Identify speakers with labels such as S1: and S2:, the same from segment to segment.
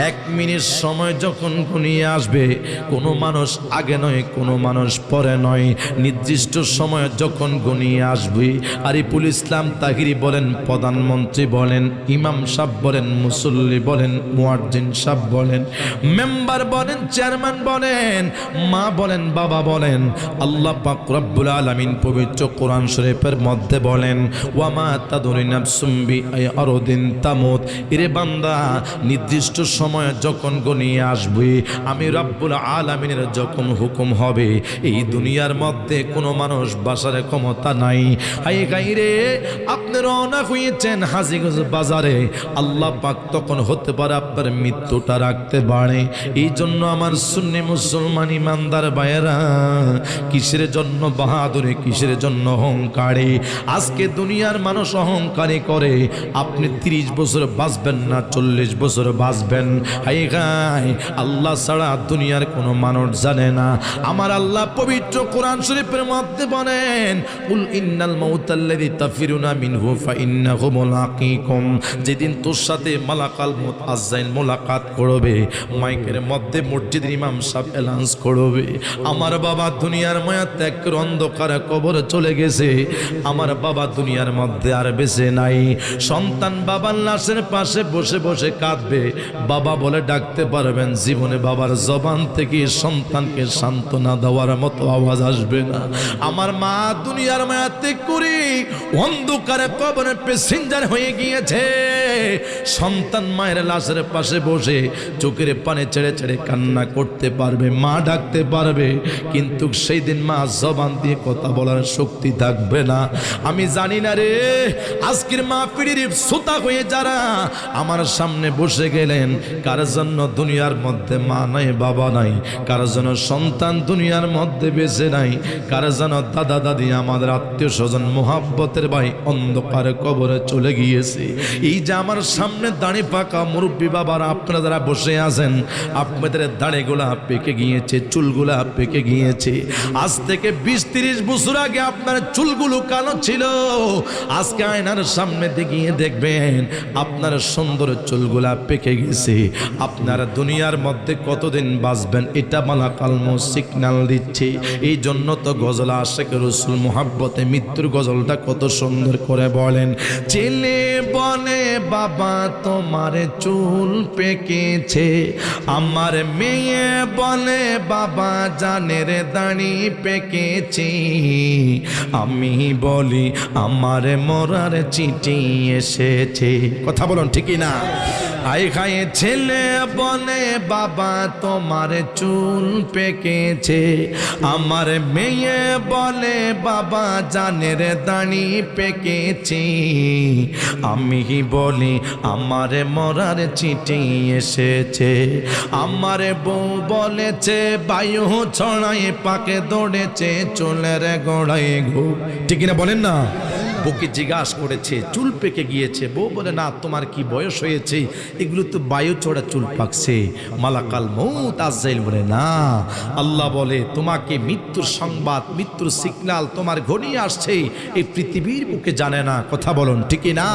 S1: 1 minute সময় যখন ঘনিয়ে আসবে, কোনো মানুষ আগে নয়, কোনো মানুষ পরে নয়, নির্দিষ্ট সময় যখন ঘনিয়ে আসবে, আরিফুল ইসলাম তাহিরি বলেন, প্রধানমন্ত্রী বলেন, ইমাম সাহেব বলেন, মুসল্লি বলেন, মুয়াজ্জিন সাহেব বলেন, মেম্বার বলেন, চেয়ারম্যান বলেন, মা বলেন, বাবা বলেন, আল্লাহ পাক রব্বুল আলামিন পবিত্র কোরআন শরীফের মধ্যে বলেন, ওয়ামা তাদরি নাফসুম বিআরদিন তামুত। এরে বান্দা, নির্দিষ্ট সময় যখন ঘনিয়ে আসবে, আমি রব্বুল আলামিনের যখন হুকুম হবে, এই দুনিয়ার মধ্যে কোনো মানুষ বাসার ক্ষমতা নাই। হাই গাইরে, আপনি রওনা হয়েছেন হাজীগঞ্জ বাজারে, আল্লাহ পাক তখন হতে পারে আপনার মৃত্যুটা রাখতে পারে। এই জন্য আমার সুন্নি মুসলমান ইমানদার ভাইয়েরা, কিসের জন্য বাহাদুরি, কিসের জন্য অহংকারে? আজকে দুনিয়ার মানুষ অহংকারী করে, আপনি 30 বছর বাঁচবেন না 40 বছর বাঁচবেন। হাই গাই, আল্লাহ ছাড়া দুনিয়ার কোনো মানুষ জানে না। আমার আল্লাহ পবিত্র কোরআন শরীফের মধ্যে বলেন, কুল ইন্নাল মাউতাল্লাযী তাফিরুনা মিনহু ফাইন্নাহু মুলাকীকুম। যেদিন তোর সাথে মালাকাল মউত আযরাইল মোলাকাত করবে, মাইকের মধ্যে মসজিদের ইমাম সাহেব এলাউন্স করবে, আমার বাবা দুনিয়ার মায়া ত্যাগ করে অন্ধকার কবরে চলে গেছে, আমার বাবা দুনিয়ার মধ্যে আর বেঁচে নাই। সন্তান বাবার লাশের পাশে বসে বসে কাঁদবে, বাবা বলে ডাকতে পারবেন, জীবনে বাবার জবান থেকে সন্তানকে সান্ত্বনা দেওয়ার মতো আওয়াজ আসবে না। আমার মা দুনিয়ার মায়া ত্যাগ করে অন্ধকারে কবরে প্যাসেঞ্জার হয়ে গিয়েছে, সন্তান মায়ের লাশের পাশে বসে চোখের পানি ছেড়ে ছেড়ে কান্না করতে পারবে, মা ডাকতে পারবে, কিন্তু সেই দিন মা জবান দিয়ে কথা বলার শক্তি থাকবে না। আমি জানি না রে, আজকের মাহফিলের শ্রোতা হয়ে যারা আমার সামনে বসে গেলেন, কার জন্য দুনিয়ার মধ্যে মা নাই, বাবা নাই, কার জন্য সন্তান দুনিয়ার মধ্যে বেঁচে নাই, কার জন্য দাদা দাদি আমাদের আত্মীয় স্বজন মোহাব্বতের ভাই অন্ধকারে কবরে চলে গিয়েছে। এই যে আমার সামনে দাড়ি পাকা মুরব্বী বাবারা, আপনারা যারা বসে আছেন, আপনাদের দাড়িগুলা পেকে গিয়েছে, চুলগুলা পেকে গিয়েছে। আজ থেকে 20-30 বছর আগে আপনার চুলগুলো কালো ছিল, আজকে আয়নার সামনে গিয়ে দেখবেন আপনার সুন্দর চুলগুলা পেকে গেছে। আপনারা দুনিয়ার মধ্যে কতদিন বাঁচবেন, এটা মালাকাল মউত সিগন্যাল দিচ্ছে। এই জন্য তো গজল আশিক রাসূল মুহাব্বতে মৃত্যুর গজলটা কত সুন্দর করে বলেন, ছেলে বলে বাবা তোমার চুল পেকেছে, আমার মেয়ে বলে বাবা জানের দাড়ি পেকেছে, আমি বলি আমার মরার চিঠি এসেছে। কথা বলুন ঠিকই না? আই খায়ে ছেলে বলে বাবা তোমার চুল পেকেছে, আমার মেয়ে বলে বাবা জানের দাড়ি পেকেছে, আমি বলি আমার মরার চিঠি এসেছে, আমার বউ বলেছে বায়ু ছড়ায় পাকে দৌড়েছে চুলের গোড়ায় গো। ঠিক না বলেন না? বউকে জিজ্ঞাসা করেছে চুল পেকে গিয়েছে, বউ বলে না তোমার কি বয়স হয়েছে, এগুলো তো বায়ু চড়া চুল পাকছে। মালাকাল মউত আযরাইল বলে না, আল্লাহ বলে তোমাকে মৃত্যুর সংবাদ, মৃত্যুর সিগন্যাল তোমার ঘনিয়ে আসছে, এই পৃথিবীর বুকে জানে না। কথা বলুন ঠিক না?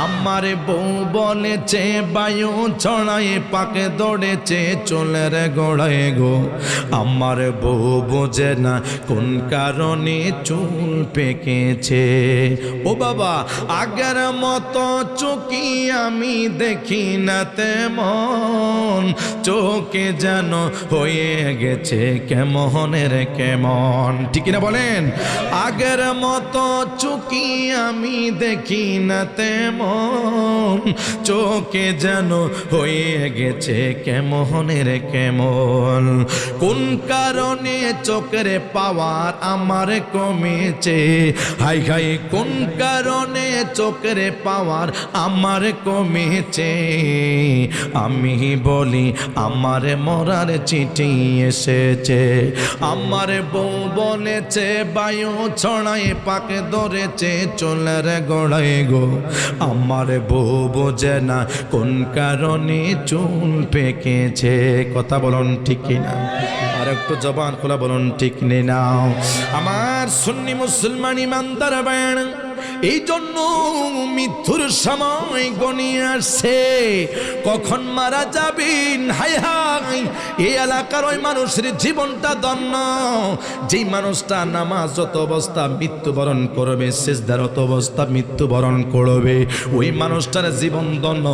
S1: আমার বউ বলেছে বায়ু ছড়ায় পাকে দৌড়েছে চুলের গোড়ায় গো, আমার বউ বোঝে না কোন কারণে চুল পেকেছে। ও বাবা, আগের মতো চোখি আমি দেখি না তেমন, চোখে যেন হয়ে গেছে কেমনের কেমন। ঠিক না বলেন? আগের মতো চোখি আমি দেখি না তেমন, চোখে যেন হয়ে গেছে কেমনের কেমন। কোন কারণে চোখের পাওয়ার আমার কমেছে, হাই হাই কোন কারণে চোখের পাওয়ার আমার কমেছে, আমি বলি আমার মরার চিঠি এসেছে। আমার বউ বলেছে বায়ু ছড়ায় পাকে ধরেছে চুলের গোড়ায় গো, আমার বউ বোঝে না কোন কারণে চুল পেকেছে। কথা বলুন ঠিক কিনা? আর একটু জবান খোলা বলুন ঠিক নেই নাও। আমার সুন্নি মুসলমান ইমানদার বায়ান, এই জন্য মৃত্যুর সময় গনিয়ে আসছে, কখন মারা যাবেন। হায় হায়, এই এলাকার ওই মানুষের জীবনটা ধন্য, যেই মানুষটা নামাজরত অবস্থা মৃত্যুবরণ করবে, সিজদারত অবস্থা মৃত্যুবরণ করবে, ওই মানুষটার জীবন ধন্য।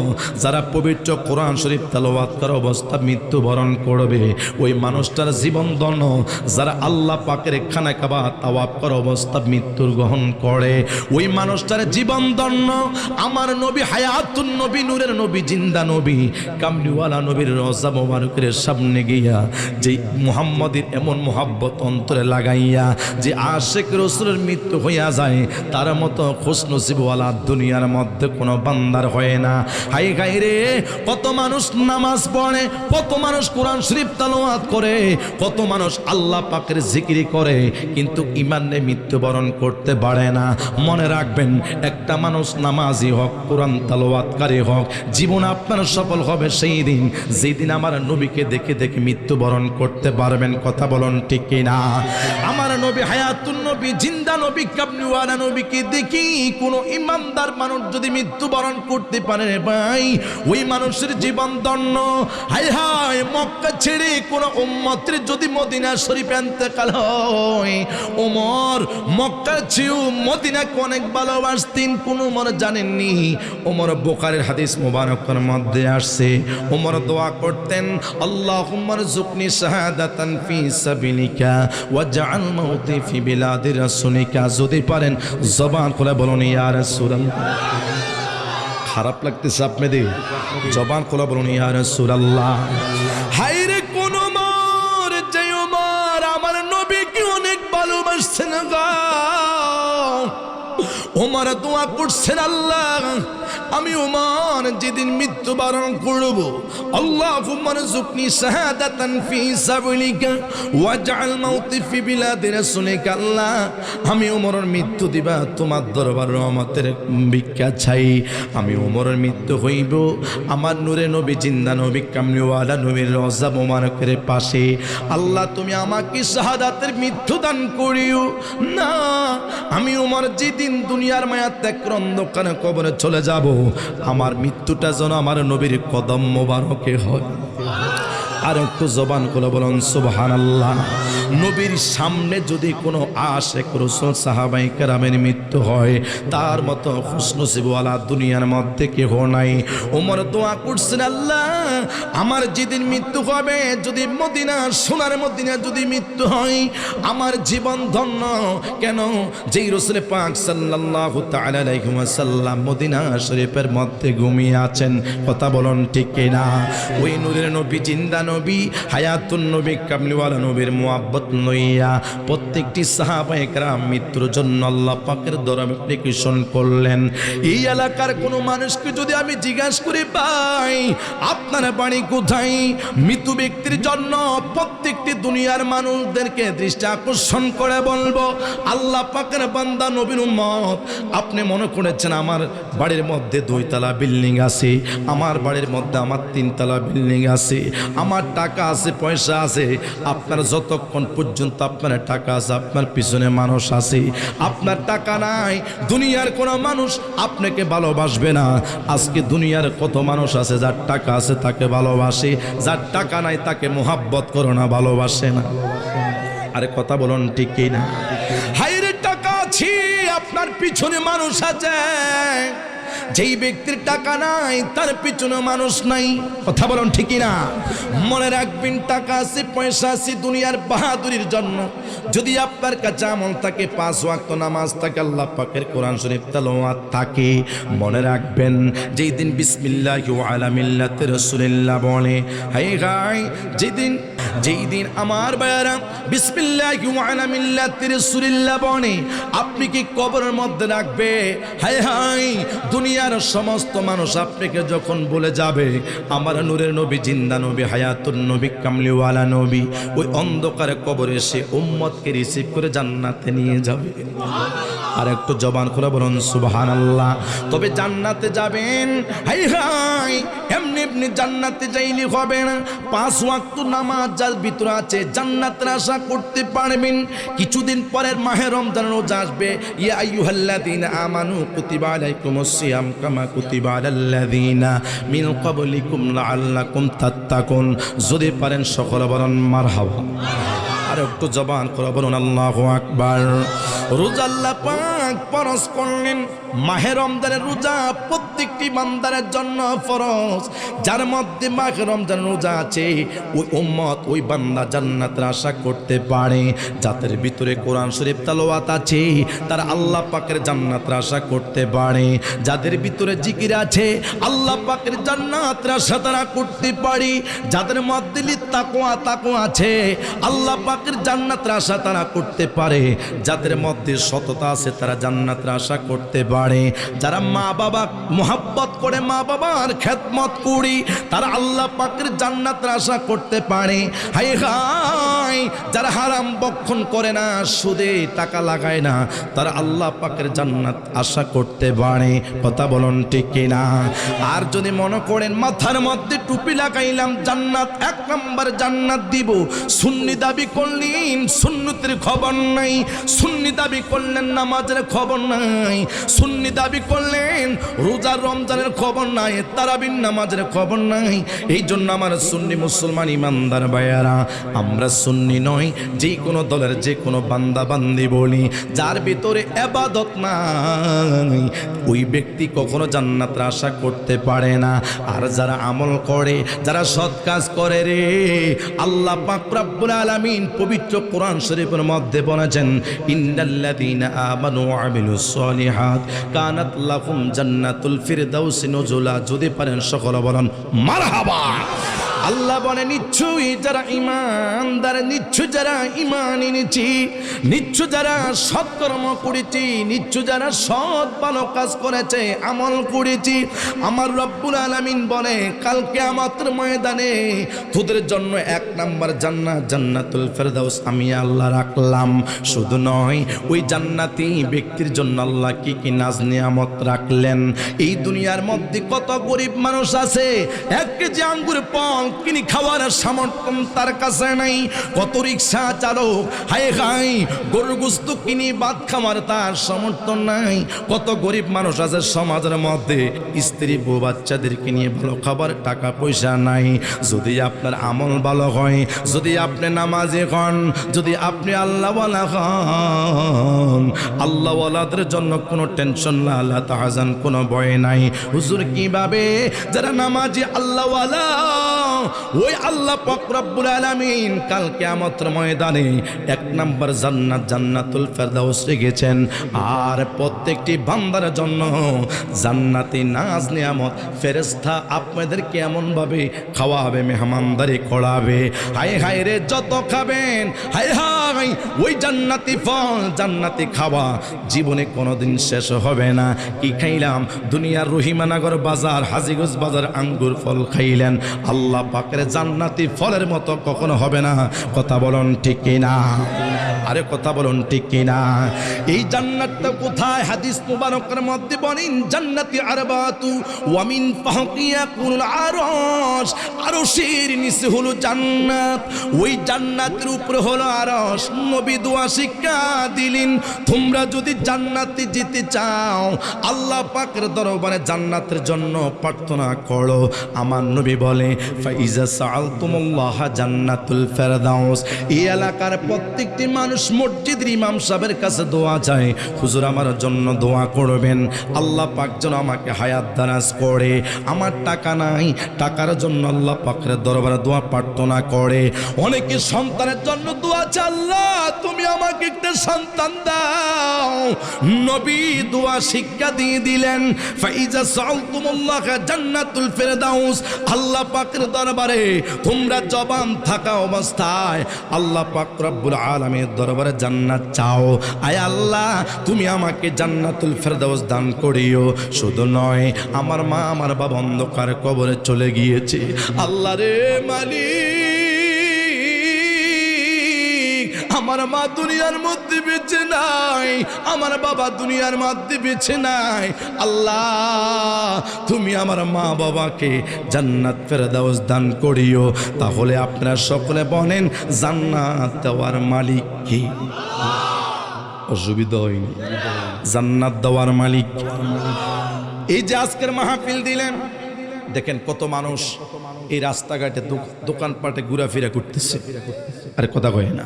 S1: যারা পবিত্র কোরআন শরীফ তেলাওয়াত করা অবস্থা মৃত্যুবরণ করবে, ওই মানুষটার জীবন ধন্য। যারা আল্লাহ পাকের খানা কাবা তাওয়াফ করা অবস্থা মৃত্যুর গ্রহণ করে, ওই মানুষটার জীবন ধন্য। আমার নবী হায়াতুন নবী, নূরের নবী, জিন্দা নবী, কামলিওয়ালা নবীর রওজা মোবারকের সামনে গিয়া যে মুহাম্মদের এমন মোহাব্বত অন্তরে লাগাইয়া যে আশিক রাসূলের মৃত্যু হইয়া যায়, তার মতো খুশনসিবওয়ালা দুনিয়ার মধ্যে কোনো বান্দার হয় না। হায় হায় রে, কত মানুষ নামাজ পড়ে, কত মানুষ কোরআন শরীফ তেলাওয়াত করে, কত মানুষ আল্লাহ পাকের জিকির করে, কিন্তু ঈমান নিয়ে মৃত্যুবরণ করতে পারে না। মনে রাখবেন, একটা মানুষ নামাজি হোক, কোরআন তেলাওয়াতকারী হোক, জীবন আপনার সফল হবে সেই দিন যেই দিন আমার নবীকে দেখে দেখে মৃত্যুবরণ করতে পারবেন। কথা বলুন ঠিক কিনা? আমার নবী হায়াতুন নবী, জিন্দা নবী, কামলিওয়ালা নবীকে দেখি কোনো ইমানদার মানুষ যদি মৃত্যুবরণ করতে পারে ভাই, ওই মানুষের জীবন ধন্য। হায় হায়, মক্কা ছেড়ে কোনো উম্মতের যদি মদিনা শরীফে ইন্তেকাল হয়, ওমর মক্কার চেয়েও মদিনাকে অনেক ভালোবাসতেন। কোন ওমর জানেননি? ওমর বুখারীর হাদিস মুবারকের মধ্যে আসছে, ওমর দোয়া করতেন, আল্লাহুম্মা রযুকনি শাহাদাতান ফি সাবিলিকা ওয়াজআল মাউতি ফি বিলাদি রাসূলিকা। যদি পারেন জবান খুলে বলুন ইয়া রাসূলুল্লাহ। খারাপ লাগতেছে আপনাদের? জবান খুলে বলুন ইয়া রাসূলুল্লাহ। হায়রে কোন ওমর, যে ওমর আমার নবীকে অনেক ভালোবাসছেন গো, ওমর দোয়া করছেন, আল্লাহ আমি ওমর যেদিন মৃত্যুবরণ করব, আল্লাহুম্মা রযুকনি শাহাদাতান ফি সাবিলিকা ওয়াজআল মাউতি ফি বিলাদি রাসূলিকা। আল্লাহ আমি ওমরের মৃত্যু দিবা তোমার দরবার রহমতের ভিক্ষা চাই। আমি ওমরের মৃত্যু হইব আমার নূরে নবী, জিন্দা নবী, কামলিওয়ালা নবীর রওজা মোবারকের পাশে। আল্লাহ তুমি আমাকে শাহাদাতের মৃত্যু দান করিও না। আমি ওমর যেদিন দুনিয়ার মায়া ত্যাগ করে অন্ধকার কবরে চলে যাব, আমার মৃত্যুটা যেন আমার নবীর কদম মোবারকে হয়। আর একটু জবান করে বলুন সুবহানাল্লাহ। নবীর সামনে যদি কোনো আশিক রাসূল সাহাবায়ে কেরামের মৃত্যু হয়, তার মতো খুশনসিবওয়ালা দুনিয়ার মধ্যে কেহ নাই। ওমর দোয়া করছেন, আল্লাহ আমার যেদিন মৃত্যু হবে, যদি মদিনা, সোনার মদিনা যদি মৃত্যু হয়, আমার জীবন ধন্য। কেন? যেই রাসূল পাক সাল্লাল্লাহু তাআলা আলাইহি ওয়াসাল্লাম মদিনা শরীফের মধ্যে ঘুমিয়ে আছেন। কথা বলুন ঠিক কিনা? ওই নূরের নবী, জিন্দা নবী, হায়াতুন নবী, কামলিওয়ালা নবীর মুহাব্বত লইয়া প্রত্যেকটি সাহাবায়ে কেরাম মৃত্যুর জন্য আল্লাহ পাকের দরবারে প্রেকৃষণ করলেন। এই এলাকার কোনো মানুষকে যদি আমি জিজ্ঞাসা করি, ভাই আপনার বাড়ি কোথায়, মৃত ব্যক্তির জন্য প্রত্যেকটি দুনিয়ার মানুষদেরকে দৃষ্টি আকর্ষণ করে বলবো, আল্লাহ পাকের বান্দা নবীর উম্মত, আপনি মনে করেছেন আমার বাড়ির মধ্যে 2 তলা বিল্ডিং আছে, আমার বাড়ির মধ্যে আমার 3 তলা বিল্ডিং আছে, আমার টাকা আছে, পয়সা আছে। আপনার যতক্ষণ পর্যন্ত আপনার টাকা আছে, আপনার পিছনে মানুষ আছে। আপনার টাকা নাই, দুনিয়ার কোনো মানুষ আপনাকে ভালোবাসবে না। আজকে দুনিয়ার কত মানুষ আছে যার টাকা আছে তাকে ভালোবাসে, যার টাকা নাই তাকে মোহাব্বত করো না, ভালোবাসে না। আরে কথা বলুন ঠিক কি না? হায়রে টাকা আছে, আপনার পিছনে মানুষ আছে। যেই ব্যক্তির টাকা নাই তার পিছনে মানুষ নাই। কথা বলুন ঠিক না? মনে রাখবেন, টাকা আছে, পয়সা আছে দুনিয়ার বাহাদুরির জন্য। যদি আপনার কাছে আমল থাকে, 5 ওয়াক্ত নামাজ থাকে, আল্লাহ পাকের কোরআন শরীফ তেলাওয়াত থাকে, মনে রাখবেন যেই দিন বিসমিল্লাহি ওয়া আলা মিল্লাতি রাসূলিল্লাহ বলে, হায় হায় যেই দিন আমার ভাইরা বিসমিল্লাহি ওয়া আলা মিল্লাতি রাসূলিল্লাহ বলে, আপনি কি কবরের মধ্যে রাখবে? হায় হায়, দুনিয়ার সমস্ত মানুষ আপনাকে যখন বলে যাবে আমার নূরের নবী, জিন্দা নবী, হায়াতুন নবী, কামলিওয়ালা নবী, ওই অন্ধকারে কবরে সে উম্মতকে রিসিভ করে জান্নাতে নিয়ে যাবে। আর একটু জবান খুলে বলুন সুবহানাল্লাহ। তবে জান্নাতে যাবেন, হাই হাই এমনি এমনি জান্নাতে যাইলে হবে না। 5 ওয়াক্ত নামাজ যার ভিতরে আছে জান্নাতের আশা করতে পারবেন। কিছুদিন পরের মাহে রমজান রোজা আসবে, ইয়া আইয়ুহাল্লাযীনা আমানু কুতিবা আলাইকুমুস সিয়াম কামা কুতিবা আলাল্লাযীনা মিন ক্বাবলিকুম লাআল্লাকুম তাত্তাকুন। যদি পারেন সকলে বলুন মারহাবা। আর একটু জবান করে বলুন আল্লাহু আকবার। রোজা আল্লাহ পাক ফরজ করলেন। মাহে রমজানের রোজা প্রত্যেকটি বান্দারের জন্য ফরজ। যার মধ্যে মাহে রমজানের রোজা আছে ওই উম্মত ওই বান্দা জান্নাতের আশা করতে পারে। যাদের ভিতরে কোরআন শরীফ তেলাওয়াত আছে তারা আল্লাহ পাকের জান্নাতের আশা করতে পারে। যাদের ভিতরে জিকির আছে আল্লাহ পাকের জান্নাতের আশা তারা করতে পারে। যাদের মধ্যে তাকওয়া আছে আল্লাহ পাকের জান্নাতের আশা তারা করতে পারে। যাদের মধ্যে সততা আছে তারা জান্নাতের আশা করতে পারে। যারা মা বাবা মোহাব্বত করে মা বাবার খেদমত করি তারা আল্লাহ পাকের জান্নাতের আশা করতে পারে। হাই হাই যারা হারাম বক্ষণ করে না, সুদে টাকা লাগায় না, তারা আল্লাহ পাকের জান্নাত আশা করতে পারে। কথা বলুন ঠিক কিনা? আর যদি মনে করেন মাথার মধ্যে টুপি লাগাইলাম জান্নাত 1 নম্বর জান্নাত দিব, সুন্নি দাবি করলেন সুন্নতের খবর নাই, সুন্নি দাবি করলেন নামাজের খবর নাই, সুন্নি দাবি করলেন রোজা রমজানের খবর নাই, তারাবির নামাজের খবর নাই। এই জন্য আমার সুন্নি মুসলমান ইমানদার ভাইয়ারা, আমরা সুন্নি নই, যে কোনো দলের যে কোনো বান্দা বান্দি বলি, যার ভিতরে ইবাদত নাই ওই ব্যক্তি কখনো জান্নাতের আশা করতে পারে না। আর যারা আমল করে, যারা সৎ কাজ করে রে, আল্লাহ পাক রব্বুল আলামিন পবিত্র কোরআন শরীফের মধ্যে বলেছেন ইন্নাল্লাযীনা আমানু ওয়া আমিলুস সলিহাত কানাত লাহুম জান্নাতুল ফিরদাউসি নুজুলা। যদি পারেন সকলে বলেন মারহাবা। আল্লাহ বলে নিশ্চয়ই যারা ইমানদার, নিশ্চয় যারা ঈমান এনেছি, নিশ্চয় যারা সৎকর্ম করেছি, নিশ্চয় যারা সৎ ভালো কাজ করেছে, আমল করেছি, আমার রব্বুল আলামিন বলে কাল কিয়ামতের ময়দানে তোদের জন্য 1 নম্বর জান্নাত জান্নাতুল ফেরদাউস আমি আল্লাহ রাখলাম। শুধু নয়, ওই জান্নাতি ব্যক্তির জন্য আল্লাহ কি কি নাজ নিয়ামত রাখলেন। এই দুনিয়ার মধ্যে কত গরিব মানুষ আছে 1 কেজি আঙ্গুর ফল কিনে খাওয়ার সামর্থ্য তার কাছে নাই। কত রিক্সা চালক হাই হাই গরুর গোশত কিনে ভাত খাওয়ার তার সামর্থ্য নাই। কত গরিব মানুষ আছে সমাজের মধ্যে স্ত্রী বউ বাচ্চাদেরকে নিয়ে ভালো খাবার টাকা পয়সা নাই। যদি আপনার আমল ভালো হয়, যদি আপনি নামাজি হন, যদি আপনি আল্লাহওয়ালা হন, আল্লাহওয়ালাদের জন্য কোনো টেনশন না, আল্লাহ তাহাজান কোনো ভয় নাই। হুজুর কিভাবে? যারা নামাজি আল্লাহওয়ালা ওই আল্লাহ পাক রব্বুল আলামিন কাল কিয়ামতের ময়দানে 1 নম্বর জান্নাত জান্নাতুল ফেরদাউস রেখেছেন। আর প্রত্যেকটি বান্দার জন্য জান্নাতি নাজ নিয়ামত ফেরেশতা আপনাদেরকে এমন ভাবে খাওয়াবে, মেহমানদারি করাবে। হাই হাই রে, যত খাবেন হাই হাই ওই জান্নাতি ফল জান্নাতি খাওয়া জীবনে কোনোদিন শেষ হবে না। কি খাইলাম? দুনিয়ার রহিমানগর বাজার হাজীগঞ্জ বাজার আঙ্গুর ফল খাইলেন, আল্লাহ পাকের জান্নাতি ফলের মতো কখনো হবে না। কথা বলুন ঠিক কিনা? আরে কথা বলুন ঠিক কিনা? এই জান্নাতটা কোথায়? হাদিস মুবারকের মধ্যে বলেন জান্নাতি আরবাতু ওয়া মিন ফাহকিয়া কুল আরশ। আরশের নিচে হলো জান্নাত, ওই জান্নাতের উপরে হলো আরশ। নবী দোয়া শিক্ষা দিলেন, তোমরা যদি জান্নাতে যেতে চাও আল্লাহ পাকের দরবারে জান্নাতের জন্য প্রার্থনা করো। আমার নবী বলে ফাইজা সাআলতুমুল্লাহ জান্নাতুল ফেরদাউস। এই এলাকার প্রত্যেকটি মানুষ মসজিদের ইমাম সাহেবের কাছে দোয়া চায়, হুজুর আমার জন্য দোয়া করবেন, আল্লাহ পাক যেন আমাকে হায়াত দারাজ করে। আমার টাকা নাই, টাকার জন্য আল্লাহ পাকের দরবারে দোয়া প্রার্থনা করে। অনেকে সন্তানের জন্য দোয়া চায়, আল্লাহ তুমি আমাকে একটা সন্তান দাও। নবী দোয়া শিক্ষা দিয়ে দিলেন ফাইজা সাআলতুমুল্লাহ জান্নাতুল ফেরদাউস। আল্লাহ পাকের দরবারে তোমরা জবান থাকা অবস্থায় আল্লাহ পাক রব্বুল আলামিনের দরবারে জান্নাত চাও। আয় আল্লাহ তুমি আমাকে জান্নাতুল ফেরদাউস দান করিও। শুধু নয়, আমার মা আমার বাবা অন্ধকার কবরে চলে গিয়েছে, আল্লাহ রে মালিক আমার মা দুনিয়ার মধ্যে বেঁচে নাই, আমার বাবা দুনিয়ার মধ্যে বেঁচে নাই। আল্লাহ তুমি আমার মা বাবাকে জান্নাত ফেরদাউস দান করিও। তাহলে আপনারা সকলে বলেন জান্নাত দেওয়ার মালিক কে? অসুবিধা হয়নি? জান্নাত দেওয়ার মালিক। এই যে আজকের মাহফিল দিলেন, দেখেন কত মানুষ এই রাস্তাঘাটে দোকানপাটে ঘোরাফেরা করতেছে। আরে কথা কয় না।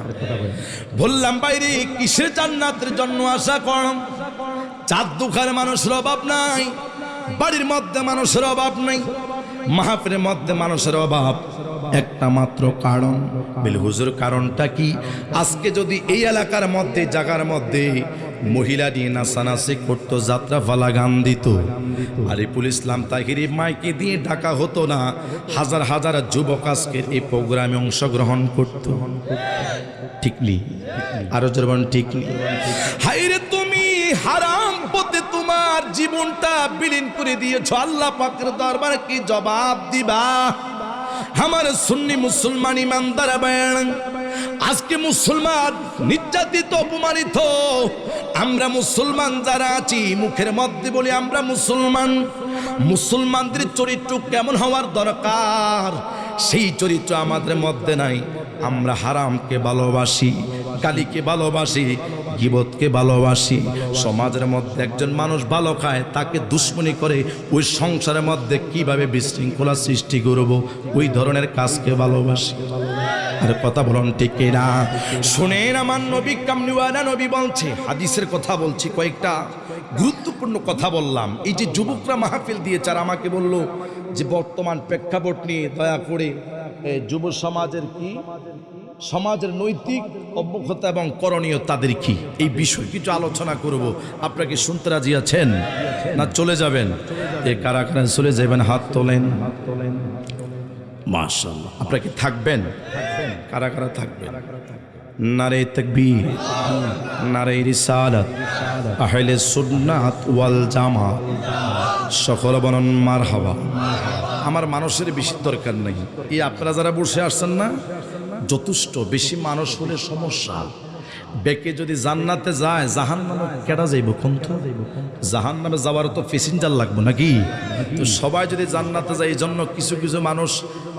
S1: বললাম বাইরে কিসের জান্নাতের জন্য আশা করম? চার দোকানের মানুষের অভাব নাই, বাড়ির মধ্যে মানুষের অভাব নাই, মাহফিলের মধ্যে মানুষের অভাব একটা মাত্র কারণ। বলে হুজুর কারণটা কি? আজকে যদি এই এলাকার মধ্যে জায়গার মধ্যে মহিলা নিয়ে নাচানাচি করতো, যাত্রা ফালা গান দিত, আরিফুল ইসলাম তাহিরি মাইকে দিয়ে ডাকা হতো না, হাজার হাজার যুবক আজকের এই প্রোগ্রামে অংশগ্রহণ করত। ঠিক নেই? আরো জোরবান ঠিক নেই? হাইরে তুমি হারাম পথে তোমার জীবনটা বিলীন করে দিয়েছ, আল্লাহ পাকের দরবারে কি জবাব দিবা? আমার সুন্নি মুসলমান ইমানদার বেন, আজকে মুসলমান নির্যাতিত অপমানিত। আমরা মুসলমান যারা আছি মুখের মধ্যে বলি আমরা মুসলমান, মুসলমানদের চরিত্র কেমন হওয়ার দরকার সেই চরিত্র আমাদের মধ্যে নাই। আমরা হারামকে ভালোবাসি, গালিকে ভালোবাসি, গীবতকে ভালোবাসি। সমাজের মধ্যে একজন মানুষ ভালো খায় তাকে দুশ্মনী করে, ওই সংসারের মধ্যে কিভাবে বিশৃঙ্খলা সৃষ্টি করব ওই ধরনের কাজকে ভালোবাসি। আর কথা বলুন ঠিক কিনা? শুনেন আমার নবী কামলিওয়ালা নবী বলছে, হাদিসের কথা বলছি, কয়েকটা গুরুত্বপূর্ণ কথা বললাম। এই যে যুবকরা মাহফিল দিয়েছে আর আমাকে বলল যে বর্তমান প্রেক্ষাপট নিয়ে দয়া করে যুব সমাজের কি, সমাজের নৈতিক অবক্ষতা এবং করণীয় তাদের কি, এই বিষয়ে কিছু আলোচনা করব। আপনাকে শুনতে রাজি আছেন না চলে যাবেন? এ কারা কারা চলে যাবেন হাত তোলেন। মাশাআল্লাহ। আপনারা কি থাকবেন? কারা কারা থাকবেন? নারে তাকবীর, নারে রিসালাত, আহলে সুন্নাত ওয়াল জামাত, সকল বলুন মারহাবা। আমার মানুষের বেশি দরকার নাই, এই আপনারা যারা বসে আসছেন না যথেষ্ট। বেশি মানুষ হলে সমস্যা। বেকে যদি জান্নাতে যায় জাহান্নামে কেডা যাইব? কোন তো জাহান্নামে যাওয়ার তো প্যাসেঞ্জার লাগবে নাকি? তো সবাই যদি জান্নাতে যায়, এই জন্য কিছু কিছু মানুষ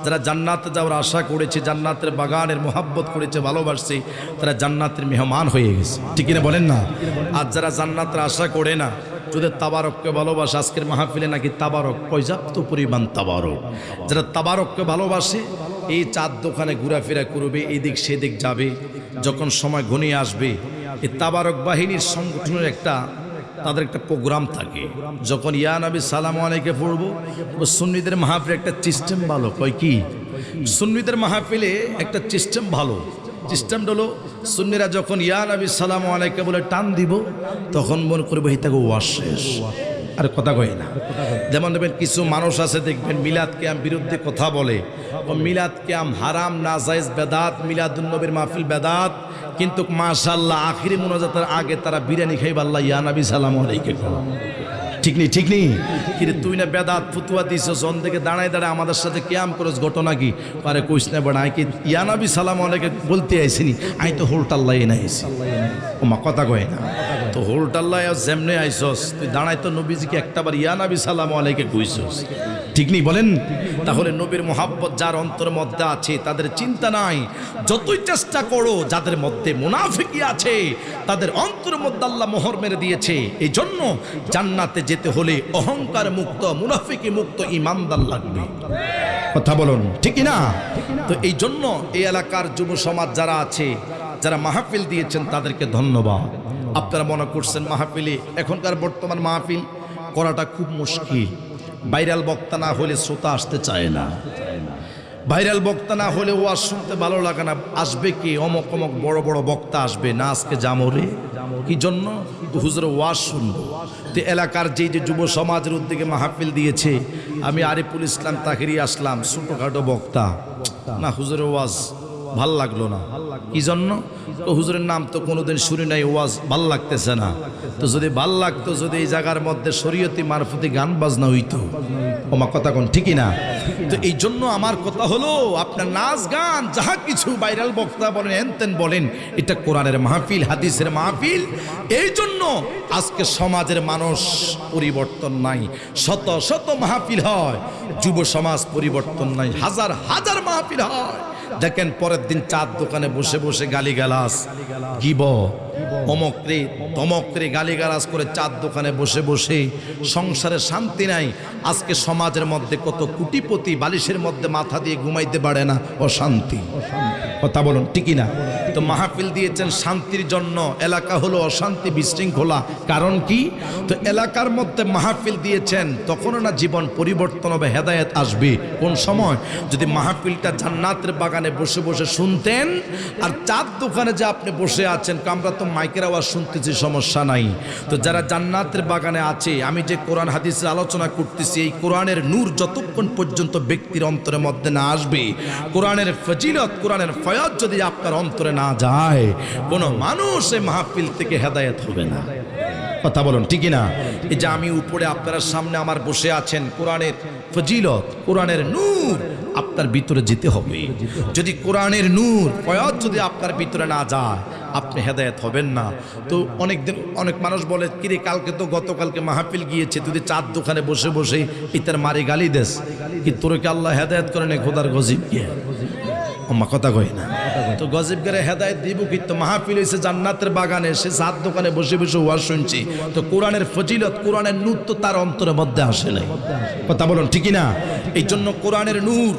S1: যারা জান্নাতে যাওয়ার আশা করেছে, জান্নাতের বাগানের মোহাব্বত করেছে, ভালোবাসছে, তারা জান্নাতের মেহমান হয়ে গেছে। ঠিক কিনা বলেন না? আর যারা জান্নাতের আশা করে না, যদি তাবারককে ভালোবাসে, আজকের মাহফিলে নাকি তাবারক পর্যাপ্ত পরিমাণ তাবারক। যারা তাবারককে ভালোবাসে এই চার দোকানে ঘোরাফেরা করবে, এদিক সেদিক যাবে, যখন সময় ঘনিয়ে আসবে এই তাবারক বাহিনীর সংগঠনের তাদের একটা প্রোগ্রাম থাকে। যখন ইয়া নবী সালামু আলাইকে পড়বো, সুন্নিদের মাহফিলে একটা সিস্টেম ভালো। কয় কি? সুন্নিদের মাহফিলে একটা সিস্টেম ভালো। সিস্টেমটা হলো সুন্নিরা যখন ইয়া নবী সালামু আলাইকে বলে টান দিব, তখন মনে করবো এই তাকে ওয়াজ শেষ। আর কথা কয় না। যেমন দেখবেন কিছু মানুষ আছে দেখবেন মিলাদ কিয়াম বিরুদ্ধে কথা বলে, ও মিলাদ কিয়াম হারাম, নাজায়েজ, বেদাত, মিলাদুন নবীর মাহফিল বেদাত, কিন্তু মাশাআল্লাহ আখিরি মুনাজাতের আগে তারা বিরিয়ানি খাইবা আল্লাহ ইয়া নবী সালামু আলাইকে। ঠিক নেই? ঠিক নেই? কিন্তু তুই না বেদাত ফুতুয়া দিছ, জন থেকে দাঁড়ায় দাঁড়ায় আমাদের সাথে কিয়াম করস, ঘটনা কি? আরে কইস না বড়, আই কি ইয়া নবী সালামু আলাইকে বলতে আইছিনি, আই তো হোলটাল্লাই না আইছি। ও মা কথা কয় না তো হোলটাল্লাই যেমনে আইসস, তুই দাঁড়ায় তো নবীজিকে একটাবার ইয়া নবী সালামু আলাইকে কইছস। ঠিক নেই বলেন? তাহলে নবীর মোহাব্বত যার অন্তরের মধ্যে আছে তাদের চিন্তা নাই। যতই চেষ্টা করো, যাদের মধ্যে মুনাফিকি আছে তাদের অন্তরের মধ্যে আল্লাহ মোহর মেরে দিয়েছে। এই জন্য জান্নাতে যেতে হলে অহংকার মুক্ত, মুনাফিকি মুক্ত ইমানদার লাগবে। কথা বলুন ঠিক না? তো এই জন্য এই এলাকার যুব সমাজ যারা আছে, যারা মাহফিল দিয়েছেন তাদেরকে ধন্যবাদ। আপনারা মনে করছেন মাহফিলে, এখনকার বর্তমান মাহফিল করাটা খুব মুশকিল। ভাইরাল বক্তা না হলে শ্রোতা আসতে চায় না, ভাইরাল বক্তা না হলে ওয়াজ শুনতে ভালো লাগে না। আসবে কি? অমক অমক বড় বড় বক্তা আসবে, না আজকে জামরে কি জন্য? হুজুরের ওয়াজ শুনবো। তো এলাকার যে যুব সমাজের উদ্যোগে মাহফিল দিয়েছে, আমি আরিফুল ইসলাম তাহিরি আসলাম, ছোটখাটো বক্তা না, হুজুরের ওয়াজ ভাল লাগলো না। কি জন্য? তো হুজুরের নাম তো কোনোদিন শুনি নাই, ওয়াজ ভাল লাগতেছে না। তো যদি ভাল লাগতো, যদি এই জায়গার মধ্যে শরীয়তি মারফতি গান বাজনা হইতো, ওমা কথা কোন ঠিকই না? তো এই জন্য আমার কথা হলো, আপনার নাচ গান যাহা কিছু ভাইরাল বক্তা বলেন, এনতেন বলেন, এটা কোরআনের মাহফিল, হাদিসের মাহফিল। এই জন্য আজকে সমাজের মানুষ পরিবর্তন নাই। শত শত মাহফিল হয়, যুব সমাজ পরিবর্তন নাই। হাজার হাজার মাহফিল হয়, দেখেন পরের দিন চার দোকানে বসে বসে গালিগালাজ, গিব, অমকরে তমকরে গালিগালাজ করে চার দোকানে বসে বসে সংসারে শান্তি নাই। আজকে সমাজের মধ্যে কত কোটিপতি বালিশের মধ্যে মাথা দিয়ে ঘুমাইতে পারে না, অশান্তি। কথা বলুন ঠিকই না? তো মাহফিল দিয়েছেন শান্তির জন্য, এলাকা হলো অশান্তি বিশৃঙ্খলা। কারণ কি? তো এলাকার মধ্যে মাহফিল দিয়েছেন, তখনও না জীবন পরিবর্তন হবে, হেদায়েত আসবে। কোন সময়? যদি মাহফিলটা জান্নাতের বাগানে বসে বসে শুনতেন। আর চার দোকানে যে আপনি বসে আছেন, আমরা তো মাইকের আওয়াজ শুনতেছি, সমস্যা নাই। তো যারা জান্নাতের বাগানে আছে, আমি যে কোরআন হাদিসের আলোচনা করতেছি, এই কোরআনের নূর যতক্ষণ পর্যন্ত ব্যক্তির অন্তরের মধ্যে না আসবে, কোরআনের ফজিলত, কোরআনের ফয়াজ যদি আপনার অন্তরে না যায়, কোন মানুষ এই মাহফিল থেকে হেদায়েত হবে না। কথা বলুন ঠিকই না? এই যে আমি উপরে আপনার সামনে আমার বসে আছেন, কোরআনের ফজিলত, কোরআনের নূর আপনার ভিতরে যেতে হবে। যদি কোরআনের নূর ফয়াজ যদি আপনার ভিতরে না যায়, আপনি হেদায়েত হবেন না। তো অনেক মানুষ বলে, কিরে কালকে তো গতকালকে মাহফিল গিয়েছে, তুই চার দোকানে বসে বসে ইতার মারি গালি দেস, কি তোরকে আল্লাহ হেদায়েত করে নেই? খোদার গজিব কে? আম্মা কথা কই না? তো গজিব করে হেদায়েত দিব কি? তো মাহফিল হয়েছে জান্নাতের বাগানে, সে চার দোকানে বসে বসে ওয়াজ শুনছি, তো কোরআনের ফজিলত, কোরআনের নূর তো তার অন্তরের মধ্যে আসে নাই। কথা বলুন ঠিকই না? এই জন্য কোরআনের নূর,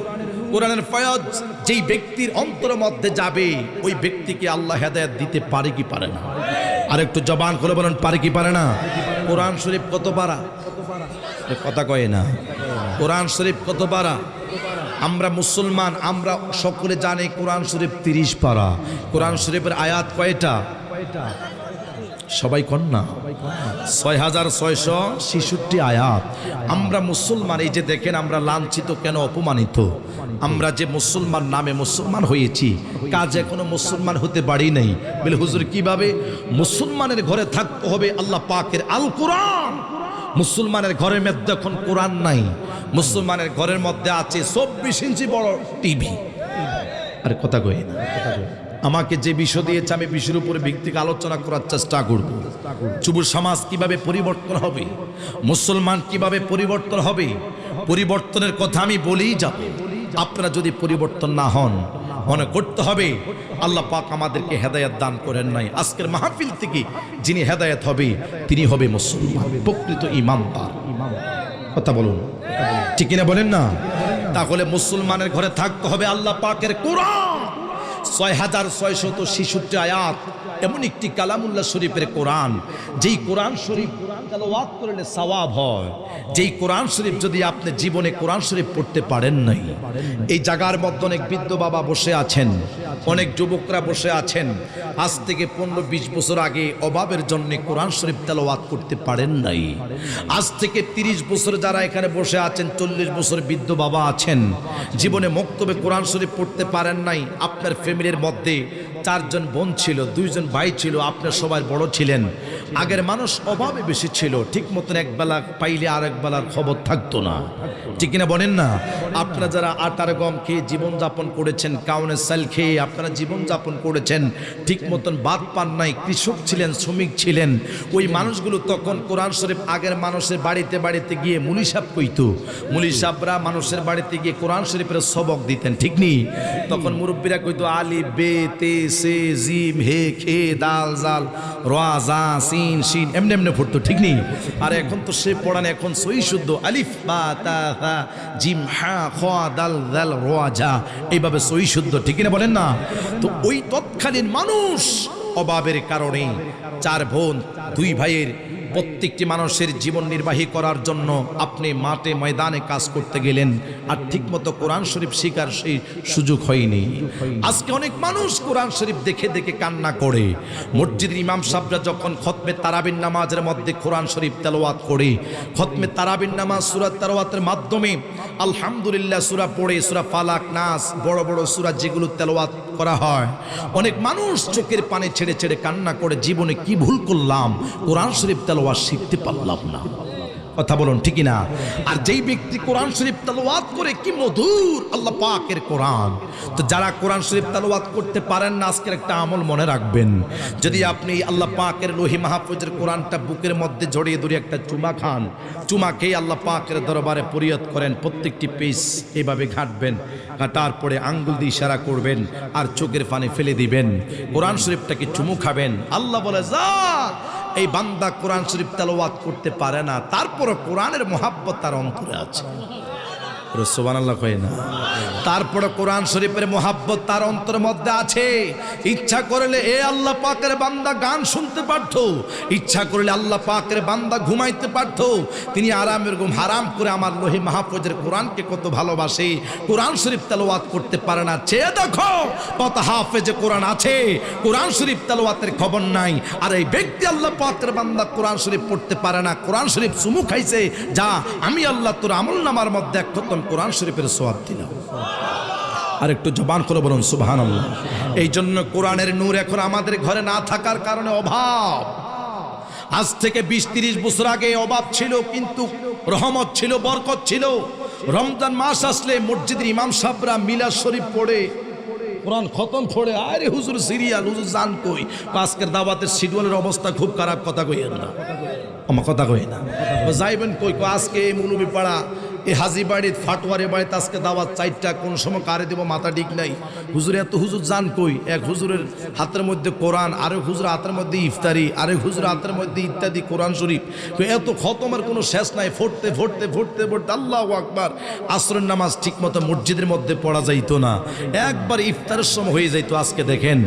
S1: কোরআনের ফয়াজ যেই ব্যক্তির অন্তরের মধ্যে যাবে, ওই ব্যক্তিকে আল্লাহ হেদায়েত দিতে পারে কি পারে না? আর একটু জবান খুলে বলেন, পারে কি পারে না? কোরআন শরীফ কত পারা? কথা কয় না? কোরআন শরীফ কত পারা? আমরা মুসলমান, আমরা সকলে জানি কোরআন শরীফ 30 পারা। কোরআন শরীফের আয়াত কয়টা? সবাই কন না? 6666 আয়াত। আমরা মুসলমান, এই যে দেখেন আমরা লাঞ্ছিত কেন, অপমানিত। আমরা যে মুসলমান নামে মুসলমান হয়েছি, কাজ এখনো মুসলমান হতে পারি নাই। বলে হুজুর কিভাবে? মুসলমানের ঘরে থাকতে হবে আল্লাহ পাকের আল কোরআন। মুসলমানের ঘরের মধ্যে এখন কোরআন নাই, মুসলমানের ঘরের মধ্যে আছে 24 ইঞ্চি বড় টিভি। আরে কথা কই না? আমাকে যে বিষয় দিয়েছে, আমি বিষয়ের উপরে ভিত্তিক আলোচনা করার চেষ্টা করব। যুব সমাজ কিভাবে পরিবর্তন হবে, মুসলমান কিভাবে পরিবর্তন হবে, পরিবর্তনের কথা আমি বলেই যাব। আপনারা যদি পরিবর্তন না হন, মনে করতে হবে আল্লাহ পাক আমাদেরকে হেদায়েত দান করেন নাই। আজকের মাহফিল থেকে যিনি হেদায়েত হবে, তিনি হবে মুসলমান, প্রকৃত ইমানদার। কথা বলুন ঠিক না? বলেন না? তাহলে মুসলমানের ঘরে থাকতে হবে আল্লাহ পাকের কোরআন। 6666 আয়াত, এমন একটি কালামুল্লাহ শরীফের কোরআন, যেই কোরআন শরীফ তেলাওয়াত করলে সওয়াব হয়। যেই কোরআন শরীফ যদি আপনি জীবনে কোরআন শরীফ পড়তে পারেন নাই, এই জায়গার মধ্যে অনেক বৃদ্ধ বাবা বসে আছেন, অনেক যুবকরা বসে আছেন, আজ থেকে 15-20 বছর আগে অভাবের জন্য কোরআন শরীফ তেলাওয়াত করতে পারেন নাই। আজ থেকে 30 বছর যারা এখানে বসে আছেন, 40 বছর বৃদ্ধ বাবা আছেন, জীবনে মক্তবে কোরআন শরীফ পড়তে পারেন নাই। আপনার ফ্যামিলির মধ্যে 4 জন বোন ছিল, 2 জন ভাই ছিল, আপনার সবাই বড় ছিলেন। আগের মানুষ অভাবে বেশি ছিল, ঠিক মতন একবেলা পাইলে আর একবেলার খবর থাকতো না, ঠিক কিনা বলেন না? আপনারা যারা আটার গম খেয়ে জীবনযাপন করেছেন, কাউনের চাল খেয়ে আপনারা জীবনযাপন করেছেন, ঠিক মতন ভাত পান নাই, কৃষক ছিলেন, শ্রমিক ছিলেন, ওই মানুষগুলো তখন কোরআন শরীফ আগের মানুষের বাড়িতে বাড়িতে গিয়ে মুলি সাহেব কইতো, মুলি সাহেবরা মানুষের বাড়িতে গিয়ে কোরআন শরীফের সবক দিতেন, ঠিক নি? তখন মুরব্বীরা কইতো আলিফ বে তে সে জিম হে খে দাল জাল রা জা সিন শিন, এমনি এমনি পড়তো, ঠিক নি? আর এখন তো সে পড়ান, এখন সই শুদ্ধ আলিফ বা তা হা জিম হা খ দাল দাল রা জা, এইভাবে সই শুদ্ধ, ঠিক না বলেন না? তো ওই তৎকালীন মানুষ অভাবের কারণে 4 বোন 2 ভাইয়ের প্রত্যেকটি মানুষের জীবন নির্বাহী করার জন্য আপনি মাঠে ময়দানে কাজ করতে গেলেন আর ঠিকমতো কোরআন শরীফ শিখার সেই সুযোগ হয়নি। আজকে অনেক মানুষ কোরআন শরীফ দেখে দেখে কান্না করে। মসজিদের ইমাম সাহেবরা যখন খতমে তারাবির নামাজের মধ্যে কোরআন শরীফ তেলাওয়াত করে, খতমে তারাবির নামাজ সূরা তেলাওয়াতের মাধ্যমে আলহামদুলিল্লাহ সূরা পড়ে, সূরা ফালাক, নাস, বড় বড় সূরা যেগুলো তেলাওয়াত করা হয়, অনেক মানুষ চোখের পানি ছেড়ে ছেড়ে কান্না করে, জীবনে কি ভুল করলাম, কোরআন শরীফ তেলাওয়াত শিখতে পারলাম না। কথা বলুন ঠিক না? আর যেই ব্যক্তি কোরআন শরীফ তেলাওয়াত করে, কি মধুর আল্লাহ পাকের কোরআন। তো যারা কোরআন শরীফ তেলাওয়াত করতে পারেন না, আজকের একটা আমল মনে রাখবেন, যদি আপনি আল্লাহ পাকের লোহি মাহফুজের কোরআনটা বুকের মধ্যে জড়িয়ে ধরে একটা চুমা খান, চুমা খেয়ে আল্লাহ পাকের দরবারে ফরিয়াদ করেন, প্রত্যেকটি পেজ এভাবে ঘাঁটবেন, কাটার পরে আঙ্গুল দিয়ে ইশারা করবেন আর চোখের পানি ফেলে দিবেন, কোরআন শরীফটাকে চুমু খাবেন। আল্লাহ বলে, যা এই বান্দা কোরআন শরীফ তেলাওয়াত করতে পারে না, তারপরও কোরআনের মহাব্বত তার অন্তরে আছে। সুবহানাল্লাহ কয় না? তারপরে কোরআন শরীফের মহাব্বত তার অন্তরের মধ্যে আছে। ইচ্ছা করলে এ আল্লাহ পাকের বান্দা গান শুনতে পারত, ইচ্ছা করলে আল্লাহ পাকের বান্দা ঘুমাইতে পারত। তিনি আরামের ঘুম হারাম করে আমার লোহে মাহফুজের কোরআনকে কত ভালোবাসে, কোরআন শরীফ তেলাওয়াত করতে পারে না। চেয়ে দেখো কত হাফেজে কোরআন আছে, কোরআন শরীফ তেলাওয়াতের খবর নাই। আর এই ব্যক্তি আল্লাহ পাকের বান্দা কোরআন শরীফ পড়তে পারে না, কোরআন শরীফ চুমু খাইছে, যা আমি আল্লাহ তোর আমলনামার মধ্যে এক খতম কোরআন শরীফের সওয়াব দিলাম। আর একটু জবান করে বলুন সুবহানাল্লাহ। এই জন্য কোরআনের নূর এখন আমাদের ঘরে না থাকার কারণে অভাব। আজ থেকে 20-30 বছর আগে অভাব ছিল, কিন্তু রহমত ছিল, বরকত ছিল। রমজান মাস আসলে মসজিদের ইমাম সাহেবরা মিলাদ শরীফ পড়ে, কোরআন খতম পড়ে, আরে হুজুর সিরিয়াল, হুজুর জান কই, আজকের দাওয়াতের শিডিউলের অবস্থা খুব খারাপ। কথা কইেন না, আমার কথা কই না, যাইবেন কই? আজকে এই মুলুবি পাড়া, এই হাজি বাড়ির ফাটোয়ারে বাড়িতে আজকে দাওয়াত 4টা, কোন সময় কারে দেবো মাথা ঠিক নাই। হুজুর এত হুজুর জান কই? এক হুজুরের হাতের মধ্যে কোরআন, আরেক হুজুর হাতের মধ্যে ইফতারি, আরেক হুজুর হাতের মধ্যে ইত্যাদি কোরআন শরীফ। তো এত খতমের কোনো শেষ নাই, পড়তে পড়তে পড়তে পড়তে আল্লাহু আকবার। আসরের নামাজ ঠিক মতো মসজিদের মধ্যে পড়া যাইতো না, একবার ইফতারের সময় হয়ে যাইতো। আজকে দেখেন,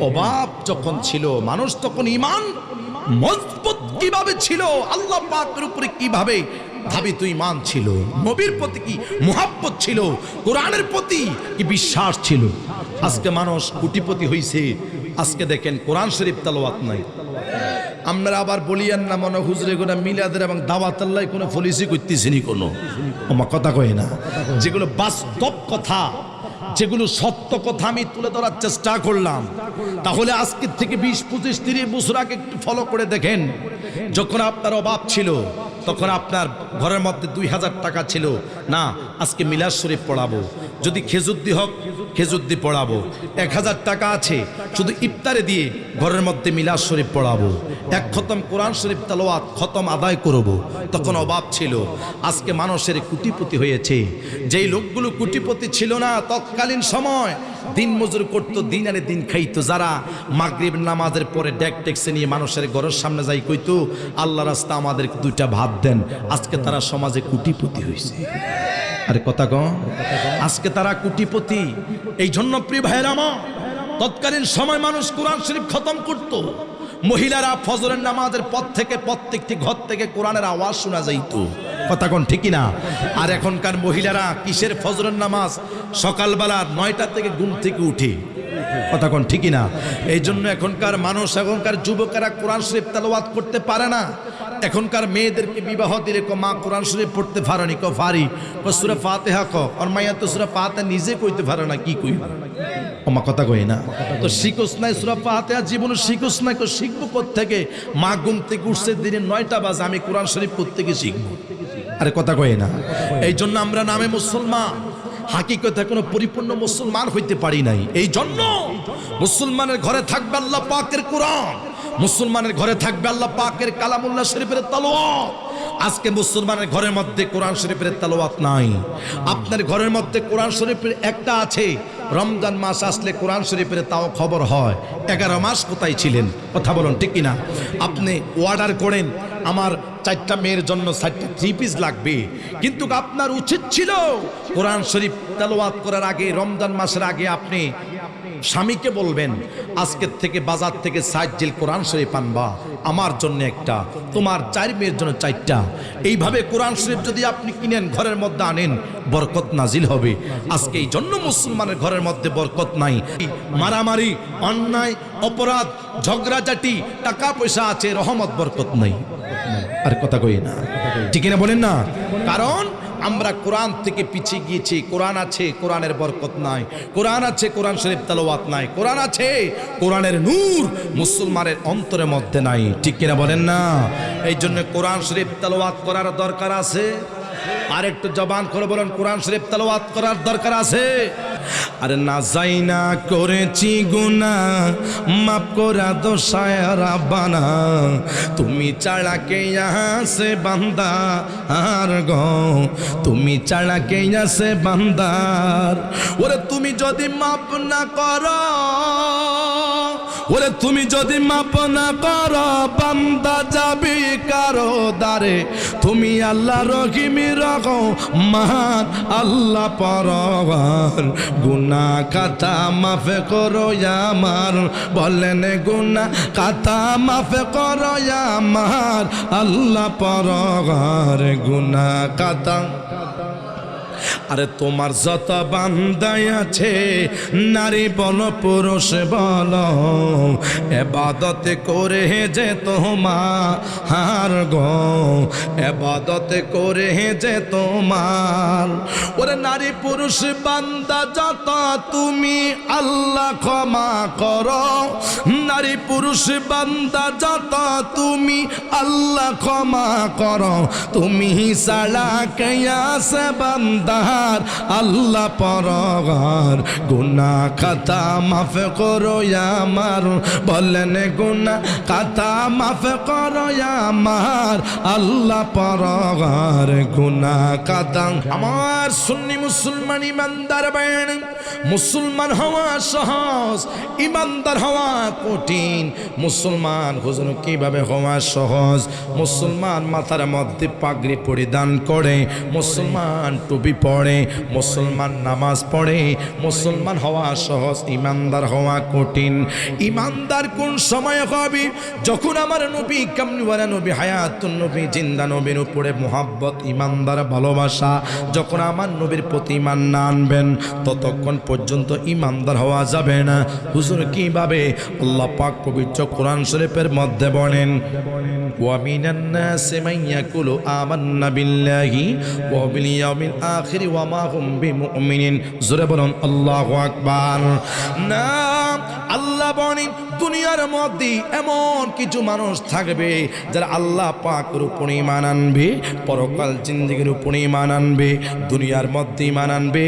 S1: অভাব যখন ছিল, মানুষ তখন ঈমান মজবুত কিভাবে ছিল, আল্লাহ পাকের উপরে কিভাবে ধাবিত ঈমান ছিল, নবীর প্রতি কি মুহাব্বত ছিল, কোরআনের প্রতি কি বিশ্বাস ছিল। আজকে মানুষ কোটিপতি হইছে, আজকে দেখেন কোরআন শরীফ তেলাওয়াত নাই। আমরা আবার বলিয়েন না মনে হুজুরে গোনা মিলাদের এবং দাওয়াত আল্লাহ কোনো পলিসি করতেছিনি, কোনো আমার কথা কয় না। যেগুলো বাস্তব কথা, যেগুলো সত্য কথা আমি তুলে ধরার চেষ্টা করলাম। তাহলে আজকের থেকে 20-25-30 বছর আগে একটু ফলো করে দেখেন, যখন আপনার অভাব ছিল, তখন আপনার ঘরের মধ্যে 2000 টাকা ছিল না, আজকে মিলাদ শরীফ পড়াবো, যদি খেজুদ্দি হক খেজুদ্দি পড়াবো। 1000 টাকা আছে, শুধু ইফতারে দিয়ে ঘরের মধ্যে মিলাদ শরীফ পড়াবো, এক খতম কোরআন শরীফ তেলাওয়াত খতম আদায় করব। তখন অভাব ছিল, আজকে মানুষের কোটিপতি হয়েছে। যেই লোকগুলো কোটিপতি ছিল না, তৎকালীন সময় দিন মজুর করতো, দিন আনে দিন খাইতো। যারা মাগরিব নামাজের পরে ডেক ট্যাক্সি নিয়ে মানুষের ঘরের সামনে যাই কইতো, আল্লাহ রাস্তা আমাদের 2টা ভাত দেন, আজকে তারা সমাজে কোটিপতি হয়েছে। আরে কথা কন, আজকে তারা কোটিপতি। এই জন্য প্রিয় ভাইয়েরা আমার, তৎকালীন সময় মানুষ কোরআন শরীফ খতম করত। মহিলারা ফজরের নামাজের পর থেকে প্রত্যেকটি ঘর থেকে কোরআনের আওয়াজ শোনা যাইত। কথা কোন ঠিক না? আর এখনকার মহিলারা কিসের ফজরের নামাজ? সকালবেলা 9টা থেকে ঘুম থেকে উঠে। কথা কোন ঠিক না? এই জন্য এখনকার মানুষ, এখনকার যুবকেরা কোরআন শরীফ তেলাওয়াত করতে পারে না। এখনকার মেয়েদেরকে বিবাহ দিলে মা কোরআন শরীফ পড়তে পারেনি, ক ফারি সূরা ফাতিহা ক, আর মাইয়া তো সূরা ফাতিহা নিজে কইতে পারে না, কি কই আমার কথা কই না? তো শিখোস নাই সূরা ফাতিহা, জীবনে শিখোস নাই, শিখবো কোত্থেকে? মা ঘুম থেকে উঠছে দিনে 9টা বাজে, আমি কোরআন শরীফ কোত্থেকে শিখবো? আরে কথা কই না? এই জন্য আমরা নামে মুসলমান, হাকিকতে কোনো পরিপূর্ণ মুসলমান হইতে পারি নাই। এই জন্য মুসলমানের ঘরে থাকবে আল্লাহ পাকের কোরআন, মুসলমানের ঘরে থাকবে আল্লাহ পাকের কালামুল্লাহ শরীফের তেলাওয়াত। আজকে মুসলমানের ঘরের মধ্যে কোরআন শরীফের তেলাওয়াত নাই। আপনার ঘরের মধ্যে কোরআন শরীফের একটা আছে, রমজান মাস আসলে কোরআন শরীফের তাও খবর হয়। 11 মাস কোথায় ছিলেন? কথা বলুন ঠিক কিনা? আপনি অর্ডার করেন আমার 4টা মেয়ের জন্য 4টা 3 পিস লাগবে, কিন্তু আপনার উচিত ছিল কোরআন শরীফ তেলাওয়াত করার আগে, রমজান মাসের আগে আপনি স্বামীকে বলবেন আজকের থেকে বাজার থেকে 60 জিল কোরআন শরীফ আনবা, আমার জন্য একটা, তোমার 4 মেয়ের জন্য 4টা। এইভাবে কোরআন শরীফ যদি আপনি কিনেন ঘরের মধ্যে আনেন, বরকত নাজিল হবে। আজকে এই জন্য মুসলমানের ঘরের মধ্যে বরকত নাই। মারামারি, অন্যায়, অপরাধ, ঝগড়াঝাটি, টাকা পয়সা আছে, রহমত বরকত নাই। আর কথা কই না, ঠিক না বলেন না? কারণ আমরা কোরআন থেকে পিছিয়ে গিয়েছি। কোরআন আছে, কোরআনের বরকত নাই। কোরআন আছে, কোরআন শরীফ তেলাওয়াত নাই। কোরআন আছে, কোরআনের নূর মুসলমানের অন্তরের মধ্যে নাই। ঠিক কিনা বলেন না? এই জন্য কোরআন শরীফ তেলাওয়াত করার দরকার আছে। আর একটু জবান করে বলেন, কোরআন শরীফ তেলাওয়াত করার দরকার আছে। আরে না যাই না করেছি গুনাহ, মাফ করা দো শায়রা বানা, তুমি ছাড়া কে আছে বান্দা আর গো, তুমি ছাড়া কে আছে বান্দার। ওরে তুমি যদি মাফ না করো, ওরে তুমি যদি মাফ না করো, বান্দা যাবি কারো দারে। তুমি আল্লাহ রহিমি রহমান, আল্লাহ পরওয়ার, গুনাহ খাতা মাফ করো আমার, বলেন গুনাহ খাতা মাফ করো আমার, আল্লাহ পরওয়ার, গুনাহ খাতা। আরে তোমার যত বান্দায় আছে, নারী বল পুরুষ বল, ইবাদত করে যে তোমার গো, ইবাদত করে যে তোমার। ওরে নারী পুরুষ বান্দা যত, তুমি আল্লাহ ক্ষমা করো। নারী পুরুষ বান্দা যত, তুমি আল্লাহ ক্ষমা করো। তুমি ছাড়া কে আছে বান্দা, আল্লাহ পরওয়ার, গুনাহ খাতা মাফ করো আমার, বলেন গুনাহ খাতা মাফ করো আমার, আল্লাহ পরওয়ার, গুনাহ খাতা। আমার সুন্নি মুসলমান ইমানদার ভাইয়ের, মুসলমান হওয়া সহজ, ইমানদার হওয়া কঠিন। মুসলমান হুজুর কিভাবে হওয়া সহজ? মুসলমান মাথার মধ্যে পাগড়ি পরিধান করে, মুসলমান টুপি পড়ে, মুসলমান নামাজ পড়ে। মুসলমান হওয়া সহজ, ইমানদার হওয়া কঠিন। ইমানদার কোন সময় হবে? যখন আমার নবী কামলিওয়ালা নবী, হায়াতুন নবী, জিন্দা নবীর উপরে মুহাব্বত, ইমানদার ভালোবাসা, যখন আমার নবীর প্রতি ঈমান না আনবেন, ততক্ষণ পর্যন্ত ইমানদার হওয়া যাবে না। হুজুর কিভাবে? আল্লাহ পাক পবিত্র কোরআন শরীফের মধ্যে বলেন, ওয়া মিনান নাসি মান ইয়াকুলু আমান্না বিল্লাহি ওয়া বিল ইয়াউমিল আখির ওয়া মা হুম বিমুমিনিন। জোরে বলুন আল্লাহু আকবার। না, আল্লাহ বলেন দুনিয়ার মধ্যে এমন কিছু মানুষ থাকবে যারা আল্লাহ পাকের উপর ঈমান আনবে, পরকাল জিন্দেগির উপর ঈমান আনবে, দুনিয়ার মধ্যে ঈমান আনবে।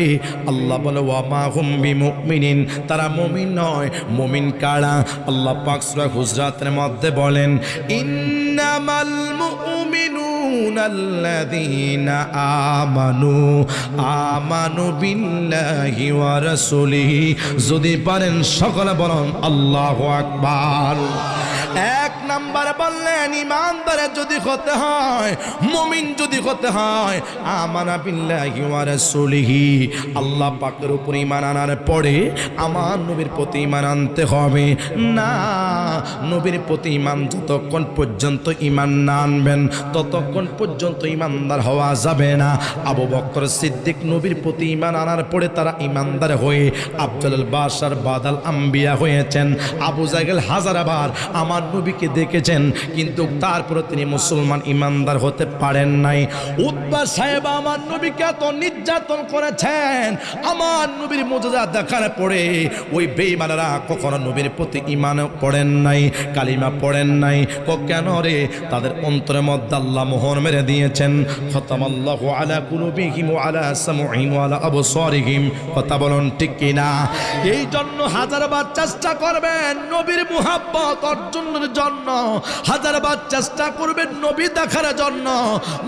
S1: আল্লাহ বলে ওয়া মা হুম বিমুমিনিন, তারা মুমিন নয়। মুমিন কারা? আল্লাহ পাক সূরা হুজরাতের মধ্যে বলেন, ইন্নামাল মুমিনুনা আল্লাযীনা আমানু বিল্লাহি ওয়া রাসূলিহি। যদি পারেন সকলে বলুন আল্লাহু আকবার। এক নাম্বার বললেন, ইমানদার যদি হতে হয়, মুমিন যদি হতে হয়, আমানা বিল্লাহি ওয়া রাসূলিহি, আল্লাহ পাকের উপর ঈমান আনার পরে আমার নবীর প্রতি ঈমান আনতে হবে। না, নবীর প্রতি ঈমান যতক্ষণ পর্যন্ত ঈমান না আনবেন, ততক্ষণ পর্যন্ত ঈমানদার হওয়া যাবে না। আবু বকর সিদ্দিক নবীর প্রতি ঈমান আনার পরে তারা ঈমানদার হয়ে আফজালুল বাশার বাদাল আম্বিয়া হয়েছেন। আবু জাহেল হাজারবার আমার নবীকে দেখেছেন, কিন্তু তারপরে তিনি মুসলমান ইমানদার হতে পারেন নাই। উতবা সাহেব আমার নবীকে এত নির্যাতন করেছেন, আমার নবীর মুজিজা দেখার পরে ওই বেঈমানেরা কখনো নবীর প্রতি ঈমান পড়েন নাই, কালিমা পড়েন নাই। কেন রে? তাদের অন্তরের মধ্যে আল্লাহ মোহর মেরে দিয়েছেন। খতামাল্লাহু আলা কুলুবিহিম ওয়া আলা সামউহিম ওয়া আলা আবসারিহিম। কথা বলুন ঠিক কিনা? এই জন্য হাজারবার চেষ্টা করবেন নবীর মুহাব্বত অর্জনের জন্য, হাজারবার চেষ্টা করবেন নবী দেখার জন্য।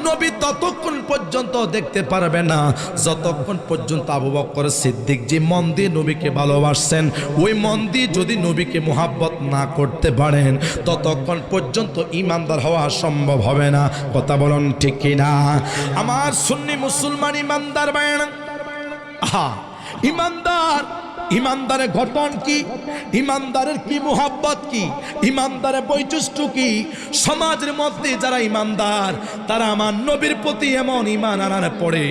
S1: নবী ততক্ষণ পর্যন্ত দেখতে পারবে না যতক্ষণ পর্যন্ত আবু বকর সিদ্দিক যে মন দিয়ে নবীকে ভালোবাসছেন, ওই মন দিয়ে যদি নবীকে মুহাব্বত না করতে পারেন, ততক্ষণ পর্যন্ত ইমানদার হওয়া সম্ভব হবে না। কথা বলুন ঠিক কিনা? আমার সুন্নি মুসলমান ইমানদার বাইন, ইমানদার ইমানদারের গঠন কি, ইমানদারের কি মুহাব্বত কি, ইমানদারের বৈশিষ্ট্য কি। সমাজের মধ্যে যারা ইমানদার তারা আমার নবীর প্রতি এমন ঈমান আনার পরে